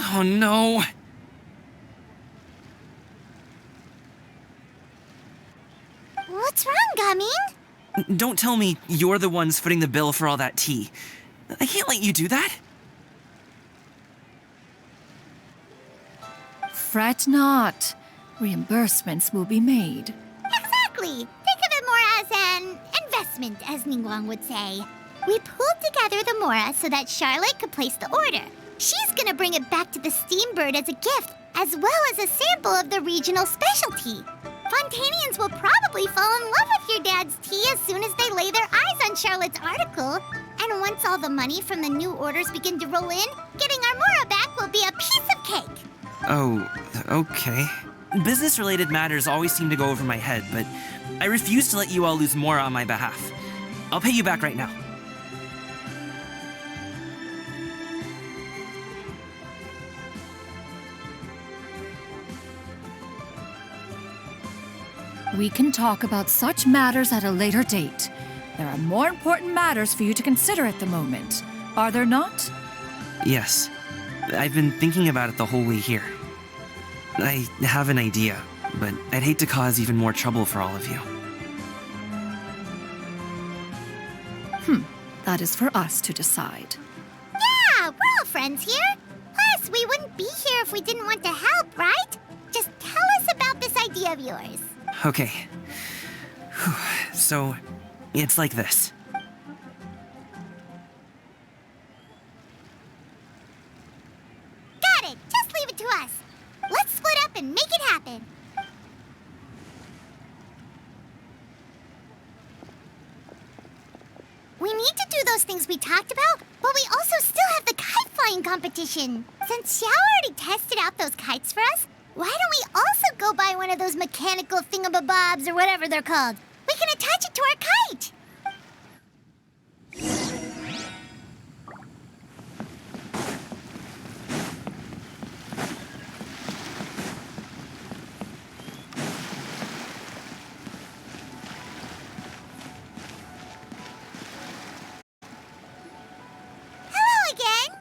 Oh no. What's wrong, Gaming? Don't tell me you're the ones footing the bill for all that tea. I can't let you do that. Fret not. Reimbursements will be made. Exactly. Think of it more as an investment, as Ningguang would say. We pooled together the Mora so that Charlotte could place the order. She's gonna bring it back to the Steambird as a gift, as well as a sample of the regional specialty. Fontanians will probably fall in love with your dad's tea as soon as they lay their eyes on Charlotte's article. And once all the money from the new orders begin to roll in, getting our Mora back will be a piece of cake. Oh, okay. Business-related matters always seem to go over my head, but I refuse to let you all lose more on my behalf. I'll pay you back right now. We can talk about such matters at a later date. There are more important matters for you to consider at the moment, are there not? Yes. I've been thinking about it the whole way here. I have an idea, but I'd hate to cause even more trouble for all of you. That is for us to decide. Yeah, we're all friends here. Plus, we wouldn't be here if we didn't want to help, right? Just tell us about this idea of yours. Okay. So, it's like this. Got it! Just leave it to us. Let's split up and make it happen. We need to do those things we talked about, but we also still have the kite flying competition. Since Xiao already tested out those kites for us, why don't we also go buy one of those mechanical thingamabobs or whatever they're called? We can attach it to our kite! Hello again!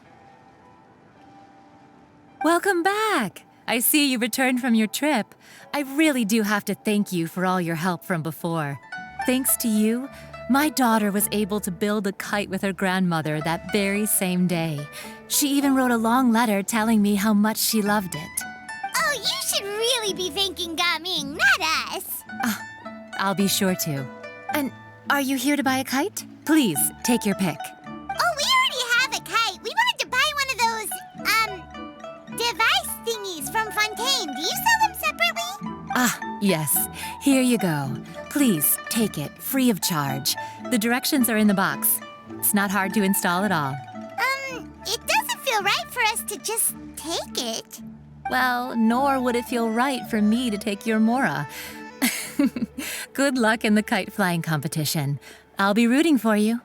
Welcome back! I see you returned from your trip. I really do have to thank you for all your help from before. Thanks to you, my daughter was able to build a kite with her grandmother that very same day. She even wrote a long letter telling me how much she loved it. Oh, you should really be thanking Gaming, not us. I'll be sure to. And are you here to buy a kite? Please, take your pick. Oh, we already have a kite. We wanted to buy one of those, device thingies from Fontaine. Do you sell them separately? Yes. Here you go. Please, take it, free of charge. The directions are in the box. It's not hard to install at all. It doesn't feel right for us to just take it. Well, nor would it feel right for me to take your Mora. Good luck in the kite flying competition. I'll be rooting for you.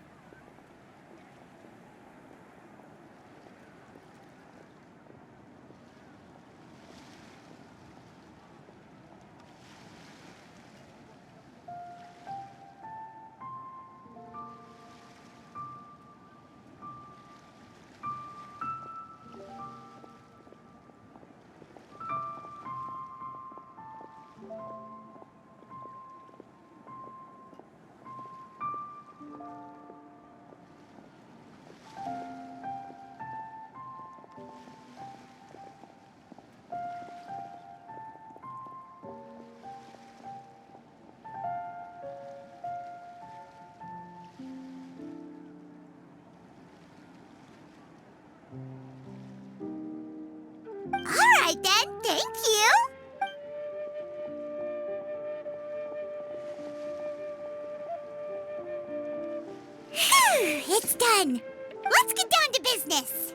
All right then, thank you. Phew, it's done. Let's get down to business.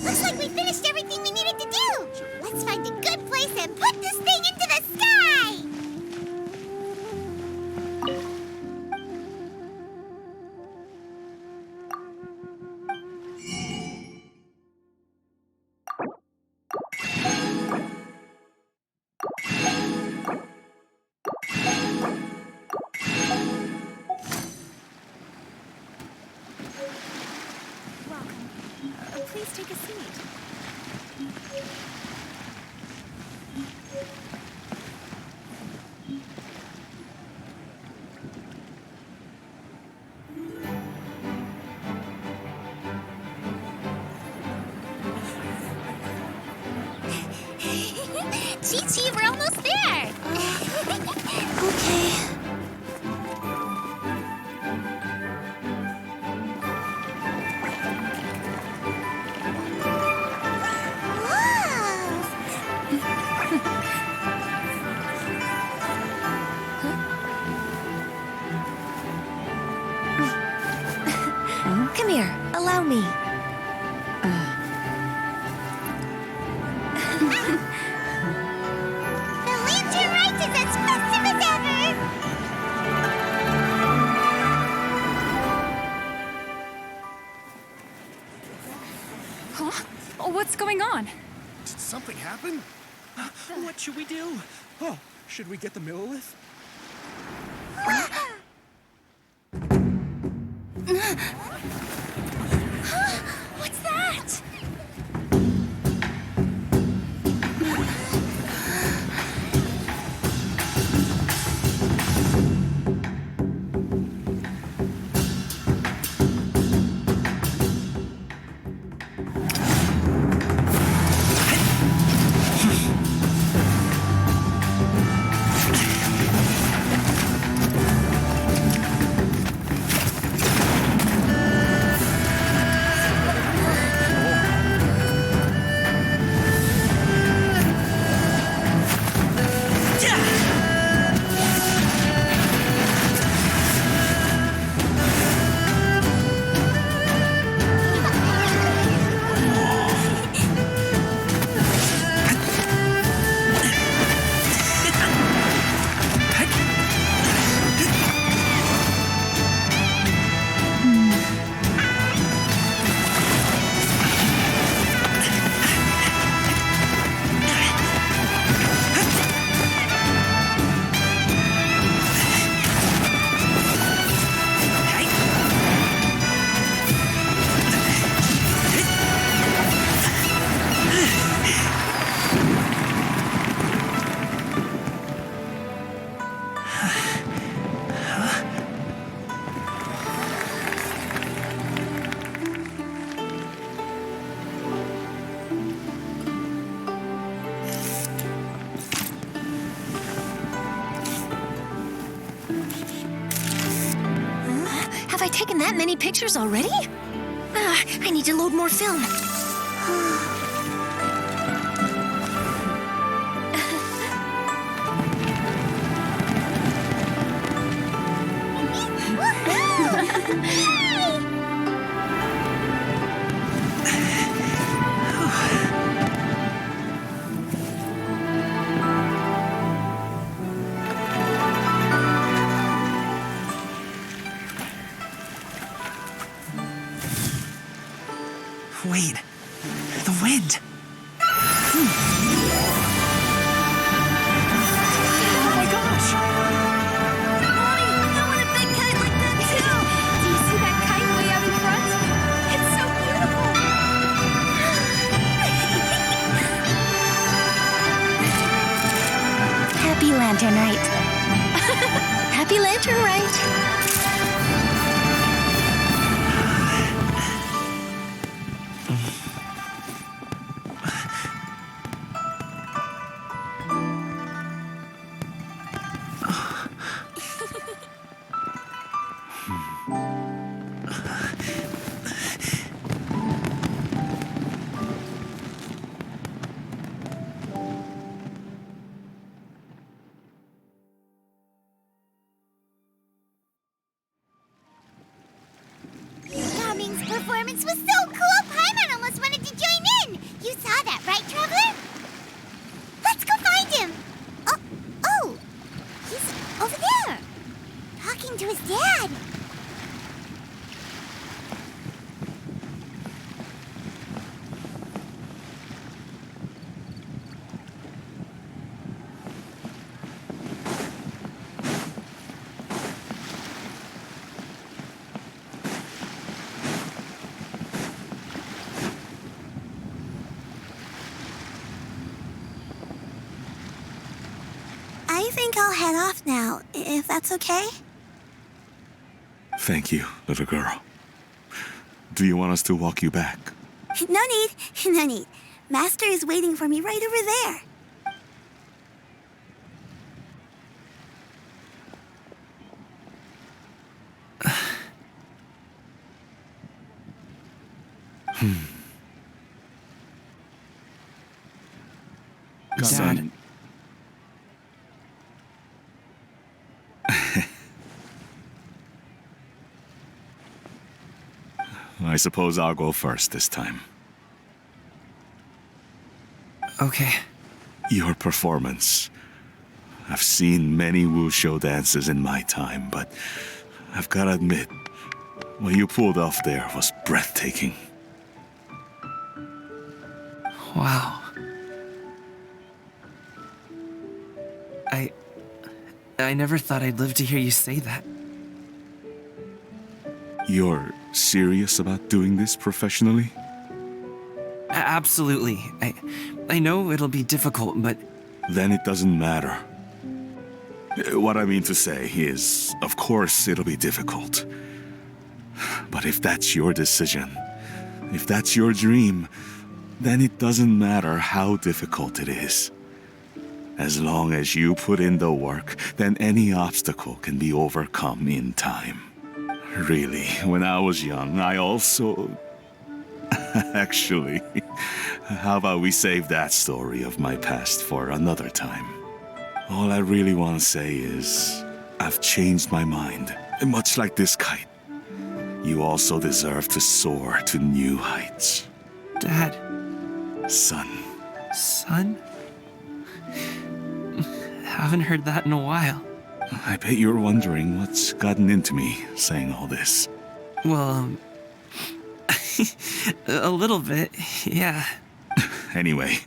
Looks like we finished everything we needed to do. Let's find a good place and put this thing into the sky. please take a seat? Chi-Chi, we're almost there! Okay. Come here, allow me. The lantern ride is as festive as ever! Huh? Oh, what's going on? Did something happen? What should we do? Oh, should we get the Millilith? What's that? Have I taken that many pictures already? I need to load more film. Wait, the wind. Oh my gosh! Mommy, I want a big kite like that too! Do you see that kite way out in front? It's so beautiful! Happy Lantern Rite. Happy Lantern Rite. Gaming's performance was so cool, Paimon almost wanted to join in! You saw that, right, Traveler? Let's go find him! Oh! He's over there! Talking to his dad! think I'll head off now, if that's okay? Thank you, little girl. Do you want us to walk you back? No need, no need. Master is waiting for me right over there. Dad. I suppose I'll go first this time. Okay. Your performance. I've seen many wushou dances in my time, but I've gotta admit, what you pulled off there was breathtaking. Wow. I never thought I'd live to hear you say that. You're serious about doing this professionally? Absolutely. I know it'll be difficult, but... Then it doesn't matter. What I mean to say is, of course it'll be difficult. But if that's your decision, if that's your dream, then it doesn't matter how difficult it is. As long as you put in the work, then any obstacle can be overcome in time. Really, when I was young, I also... Actually, how about we save that story of my past for another time? All I really want to say is, I've changed my mind. Much like this kite, you also deserve to soar to new heights. Dad. Son. Son? Haven't heard that in a while. I bet you're wondering what's gotten into me saying all this. Well, a little bit, yeah. Anyway,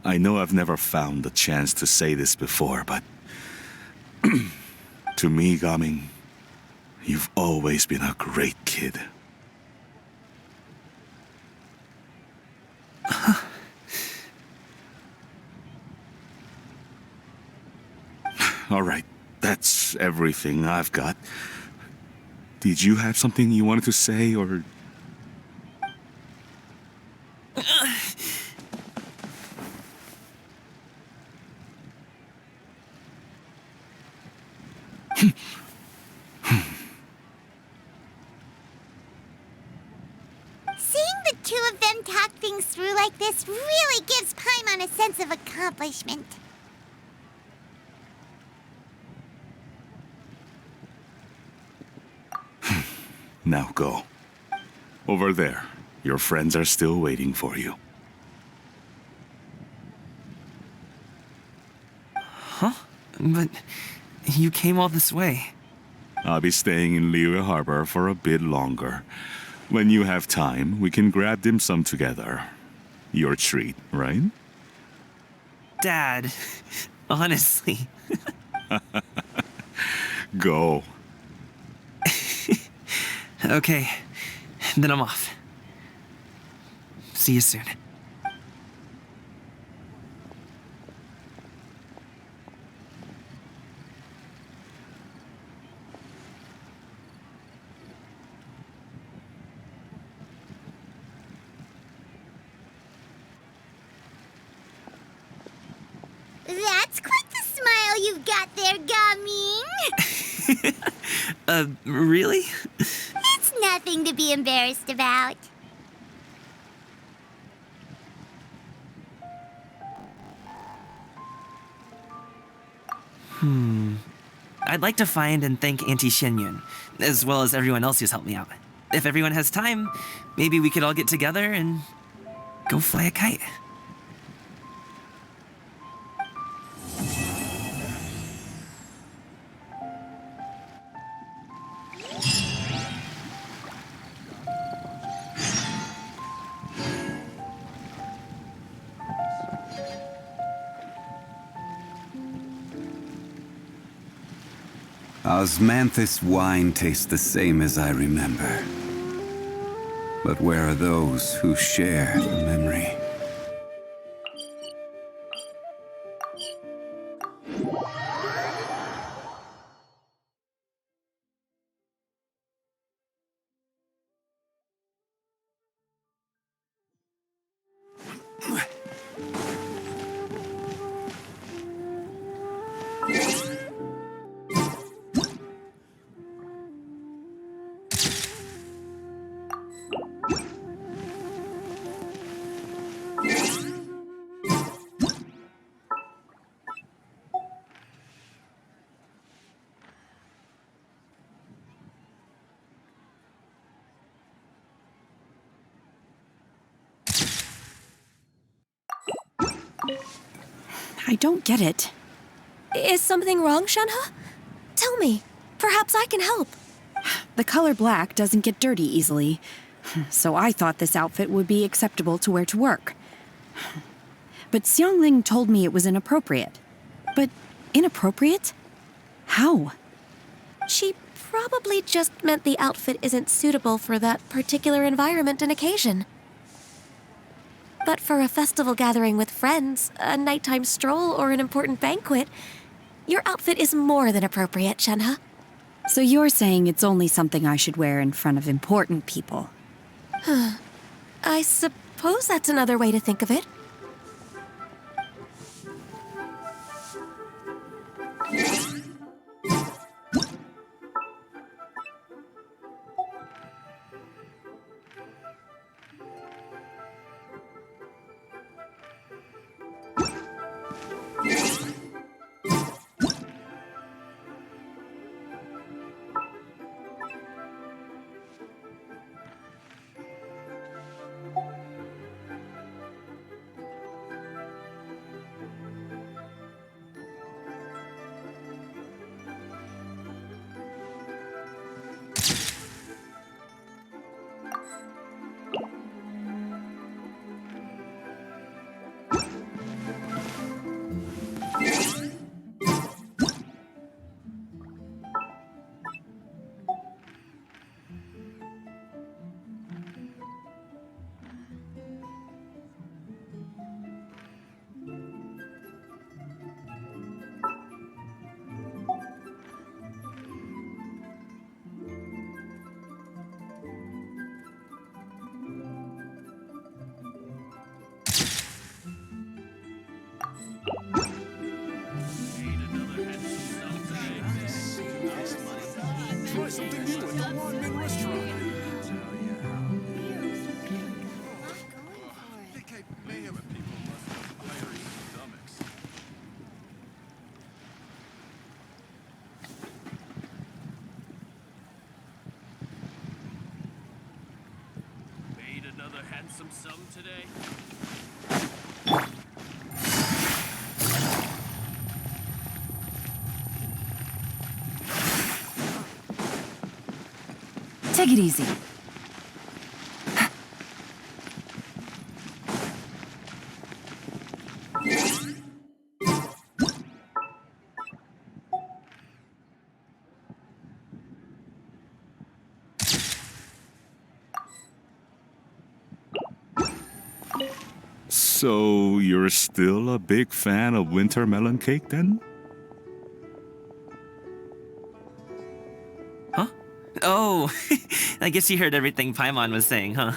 I know I've never found the chance to say this before, but... to me, Gaming, you've always been a great kid. All right, that's everything I've got. Did you have something you wanted to say, or... Seeing the two of them talk things through like this really gives Paimon a sense of accomplishment. Now go. Over there. Your friends are still waiting for you. Huh? But you came all this way. I'll be staying in Liyue Harbor for a bit longer. When you have time, we can grab dim sum together. Your treat, right? Dad, honestly. Go. Okay, then I'm off. See you soon. That's quite the smile you've got there, Gaming. Really? It's nothing to be embarrassed about. I'd like to find and thank Auntie Xinyun, as well as everyone else who's helped me out. If everyone has time, maybe we could all get together and go fly a kite. Osmanthus wine tastes the same as I remember. But where are those who share the memory? I don't get it. Is something wrong, Shenhe? Tell me. Perhaps I can help. The color black doesn't get dirty easily, so I thought this outfit would be acceptable to wear to work. But Xiangling told me it was inappropriate. But inappropriate? How? She probably just meant the outfit isn't suitable for that particular environment and occasion. But for a festival gathering with friends, a nighttime stroll, or an important banquet, your outfit is more than appropriate, Shenhe. So you're saying it's only something I should wear in front of important people? I suppose that's another way to think of it. Some sum today? Take it easy. So, you're still a big fan of winter melon cake then? Huh? Oh, I guess you heard everything Paimon was saying, huh?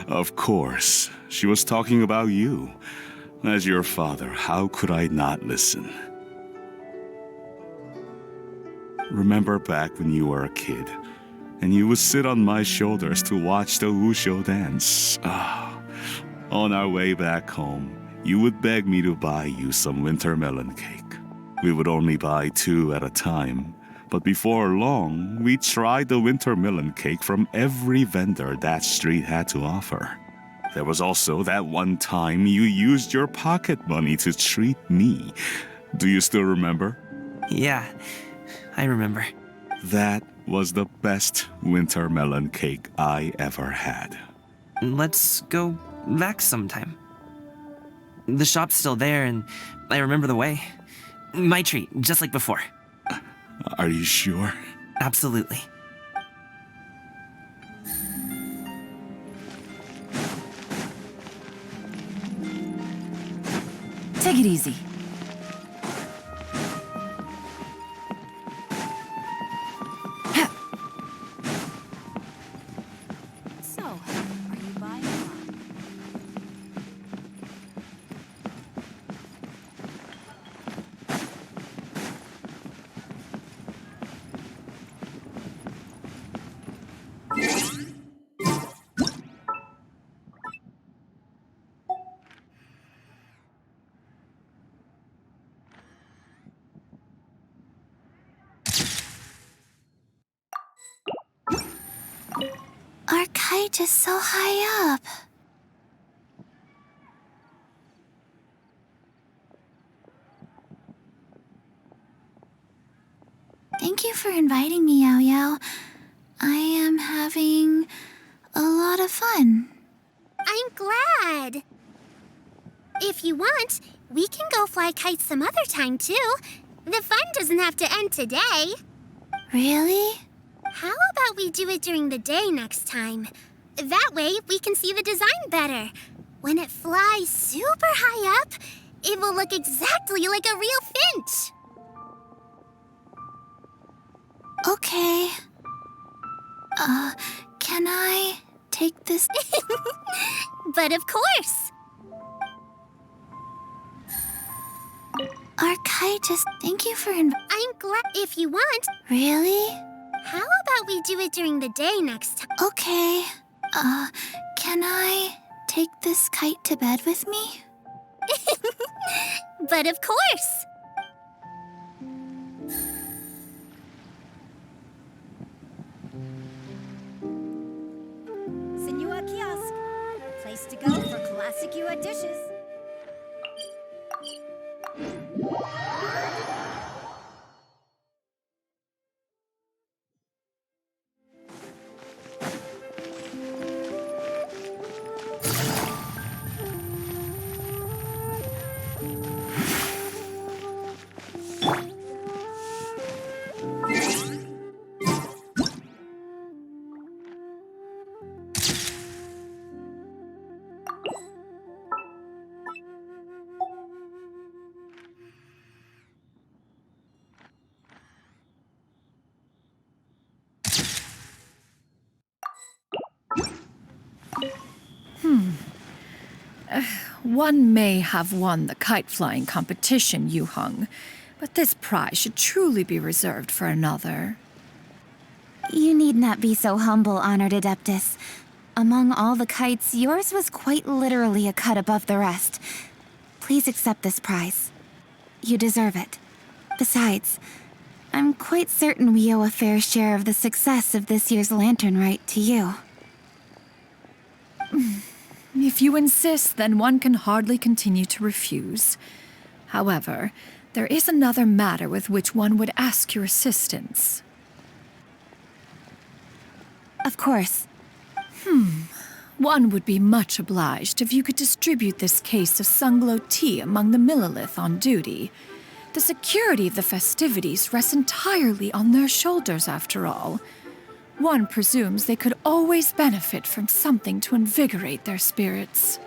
Of course. She was talking about you. As your father, how could I not listen? Remember back when you were a kid, and you would sit on my shoulders to watch the Wushu dance. On our way back home, you would beg me to buy you some winter melon cake. We would only buy 2 at a time, but before long, we tried the winter melon cake from every vendor that street had to offer. There was also that one time you used your pocket money to treat me. Do you still remember? Yeah, I remember. That was the best winter melon cake I ever had. Let's go back sometime. The shop's still there, and I remember the way. My treat, just like before. Are you sure? Absolutely. Take it easy. So, are you buying one? Our kite is so high up. Thank you for inviting me, Yao Yao. I am having a lot of fun. I'm glad. If you want, we can go fly kites some other time, too. The fun doesn't have to end today. Really? How about we do it during the day next time? That way, we can see the design better. When it flies super high up, it will look exactly like a real finch. Okay. Can I take this? But of course. Our kite just... Thank you for I'm glad... If you want... Really? How about we do it during the day next time? Okay. Can I take this kite to bed with me? But of course. Senua Kiosk, a place to go for classic Yua dishes. One may have won the kite flying competition, Yu Heng, but this prize should truly be reserved for another. You need not be so humble, Honored Adeptus. Among all the kites, yours was quite literally a cut above the rest. Please accept this prize. You deserve it. Besides, I'm quite certain we owe a fair share of the success of this year's Lantern Rite to you. If you insist, then one can hardly continue to refuse. However, there is another matter with which one would ask your assistance. Of course. One would be much obliged if you could distribute this case of Sunglow tea among the Millilith on duty. The security of the festivities rests entirely on their shoulders, after all. One presumes they could always benefit from something to invigorate their spirits.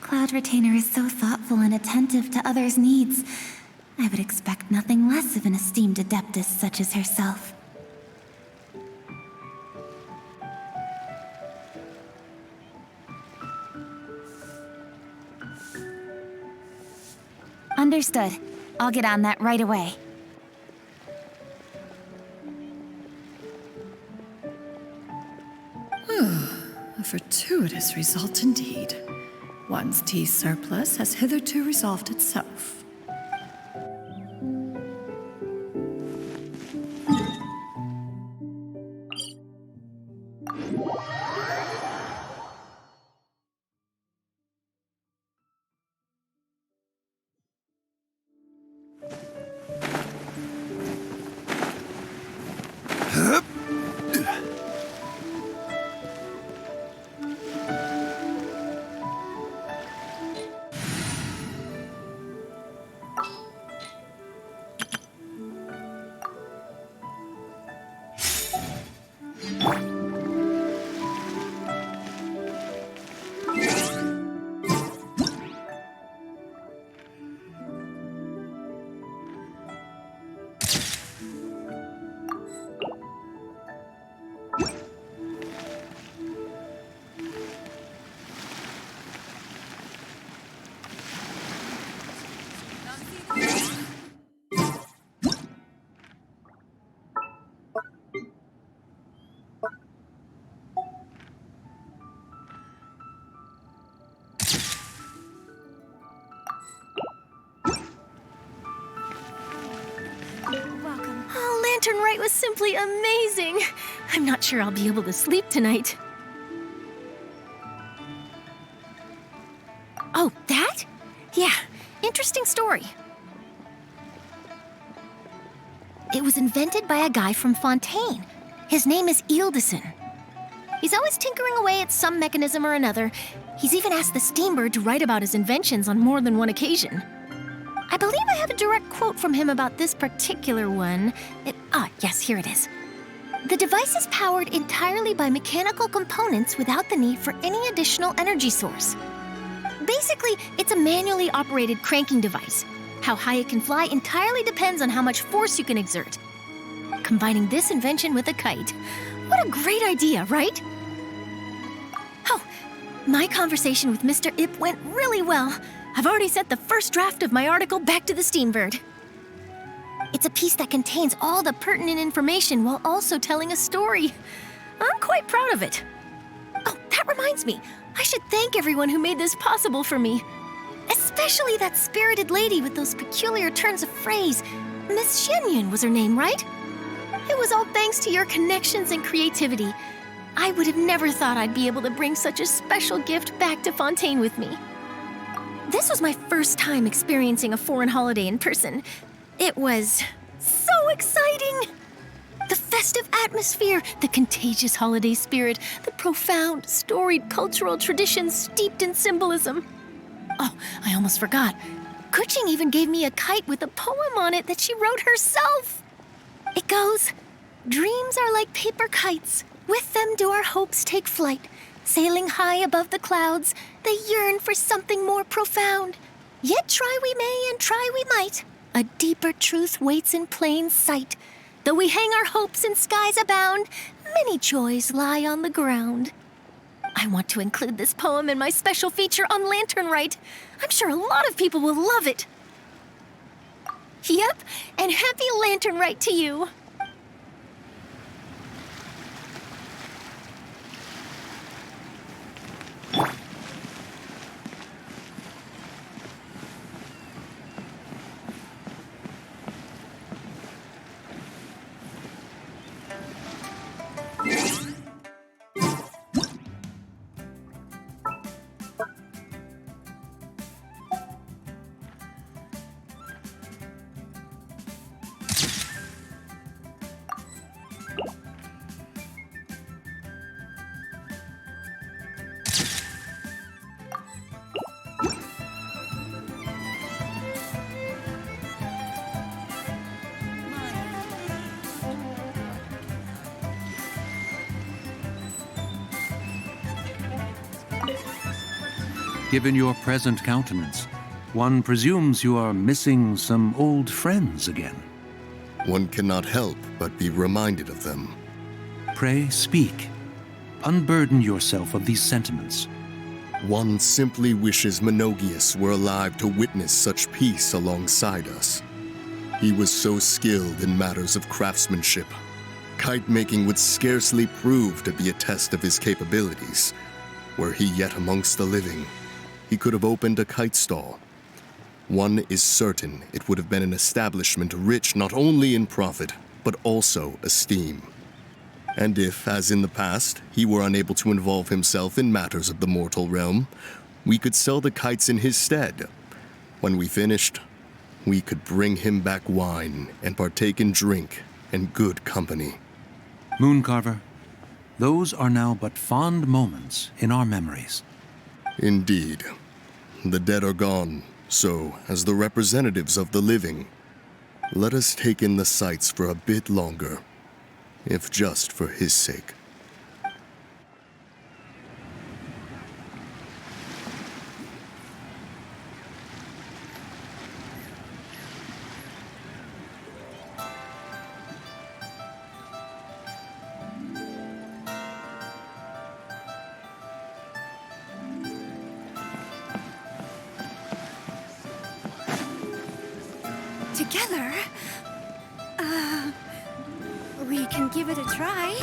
Cloud Retainer is so thoughtful and attentive to others' needs. I would expect nothing less of an esteemed adeptus such as herself. Understood. I'll get on that right away. A fortuitous result indeed. One's tea surplus has hitherto resolved itself. Lantern Rite was simply amazing. I'm not sure I'll be able to sleep tonight. Oh, that? Yeah, interesting story. It was invented by a guy from Fontaine. His name is Ildison. He's always tinkering away at some mechanism or another. He's even asked the Steambird to write about his inventions on more than one occasion. I believe I have a direct quote from him about this particular one. Yes, here it is. The device is powered entirely by mechanical components without the need for any additional energy source. Basically, it's a manually operated cranking device. How high it can fly entirely depends on how much force you can exert. Combining this invention with a kite. What a great idea, right? Oh, my conversation with Mr. Ip went really well. I've already sent the first draft of my article back to the Steambird. It's a piece that contains all the pertinent information while also telling a story. I'm quite proud of it. Oh, that reminds me. I should thank everyone who made this possible for me. Especially that spirited lady with those peculiar turns of phrase. Miss Xianyun was her name, right? It was all thanks to your connections and creativity. I would have never thought I'd be able to bring such a special gift back to Fontaine with me. This was my first time experiencing a foreign holiday in person. It was so exciting! The festive atmosphere, the contagious holiday spirit, the profound, storied cultural traditions steeped in symbolism. Oh, I almost forgot. Kuching even gave me a kite with a poem on it that she wrote herself. It goes, "Dreams are like paper kites. With them do our hopes take flight. Sailing high above the clouds, they yearn for something more profound. Yet try we may and try we might. A deeper truth waits in plain sight. Though we hang our hopes in skies abound, many joys lie on the ground." I want to include this poem in my special feature on Lantern Rite. I'm sure a lot of people will love it. Yep, and happy Lantern Rite to you. Given your present countenance, one presumes you are missing some old friends again. One cannot help but be reminded of them. Pray speak. Unburden yourself of these sentiments. One simply wishes Menogius were alive to witness such peace alongside us. He was so skilled in matters of craftsmanship. Kite making would scarcely prove to be a test of his capabilities. Were he yet amongst the living, he could have opened a kite stall. One is certain it would have been an establishment rich not only in profit, but also esteem. And if, as in the past, he were unable to involve himself in matters of the mortal realm, we could sell the kites in his stead. When we finished, we could bring him back wine and partake in drink and good company. Mooncarver, those are now but fond moments in our memories. Indeed. The dead are gone, so, as the representatives of the living, let us take in the sights for a bit longer, if just for his sake. Together? We can give it a try.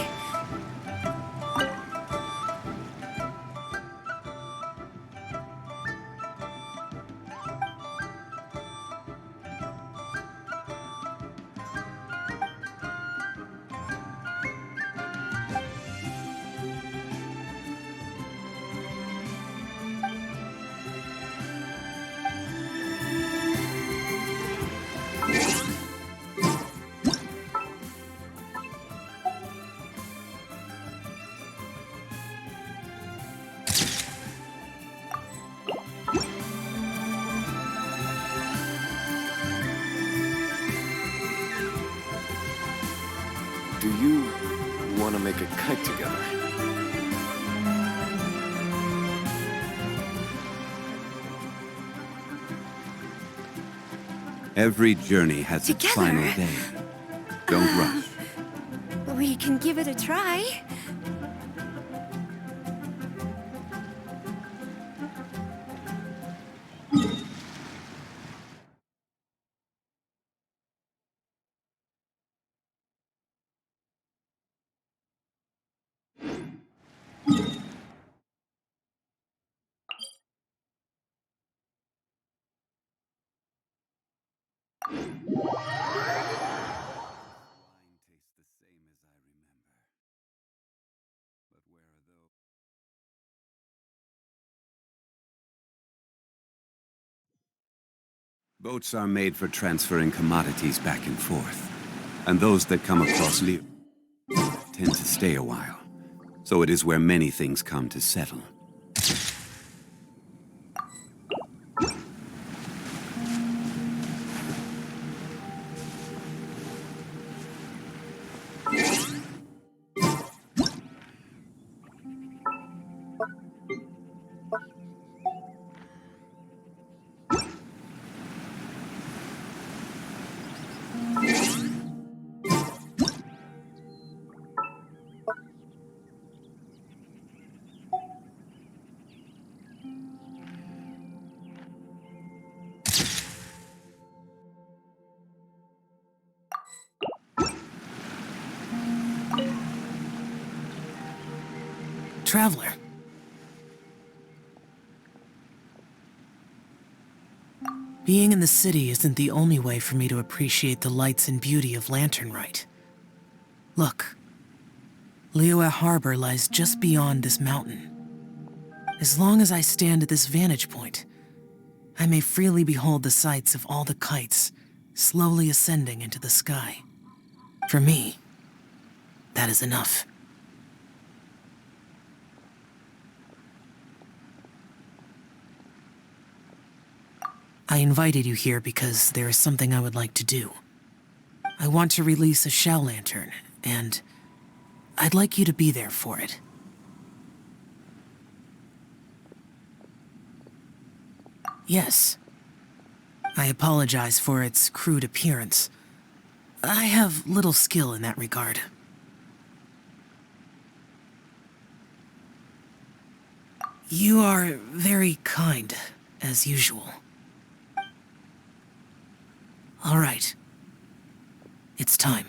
make a kite together. Every journey has its Together. final day. Don't rush. We can give it a try. Boats are made for transferring commodities back and forth. And those that come across Liyue tend to stay a while. So it is where many things come to settle. Traveler. Being in the city isn't the only way for me to appreciate the lights and beauty of Lantern Rite. Look, Liyue Harbor lies just beyond this mountain. As long as I stand at this vantage point, I may freely behold the sights of all the kites slowly ascending into the sky. For me, that is enough. I invited you here because there is something I would like to do. I want to release a Shao Lantern, and I'd like you to be there for it. Yes. I apologize for its crude appearance. I have little skill in that regard. You are very kind, as usual. All right. It's time.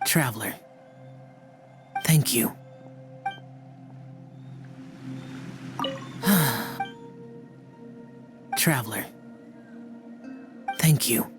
Traveler. Thank you. Traveler. Thank you.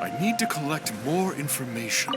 I need to collect more information.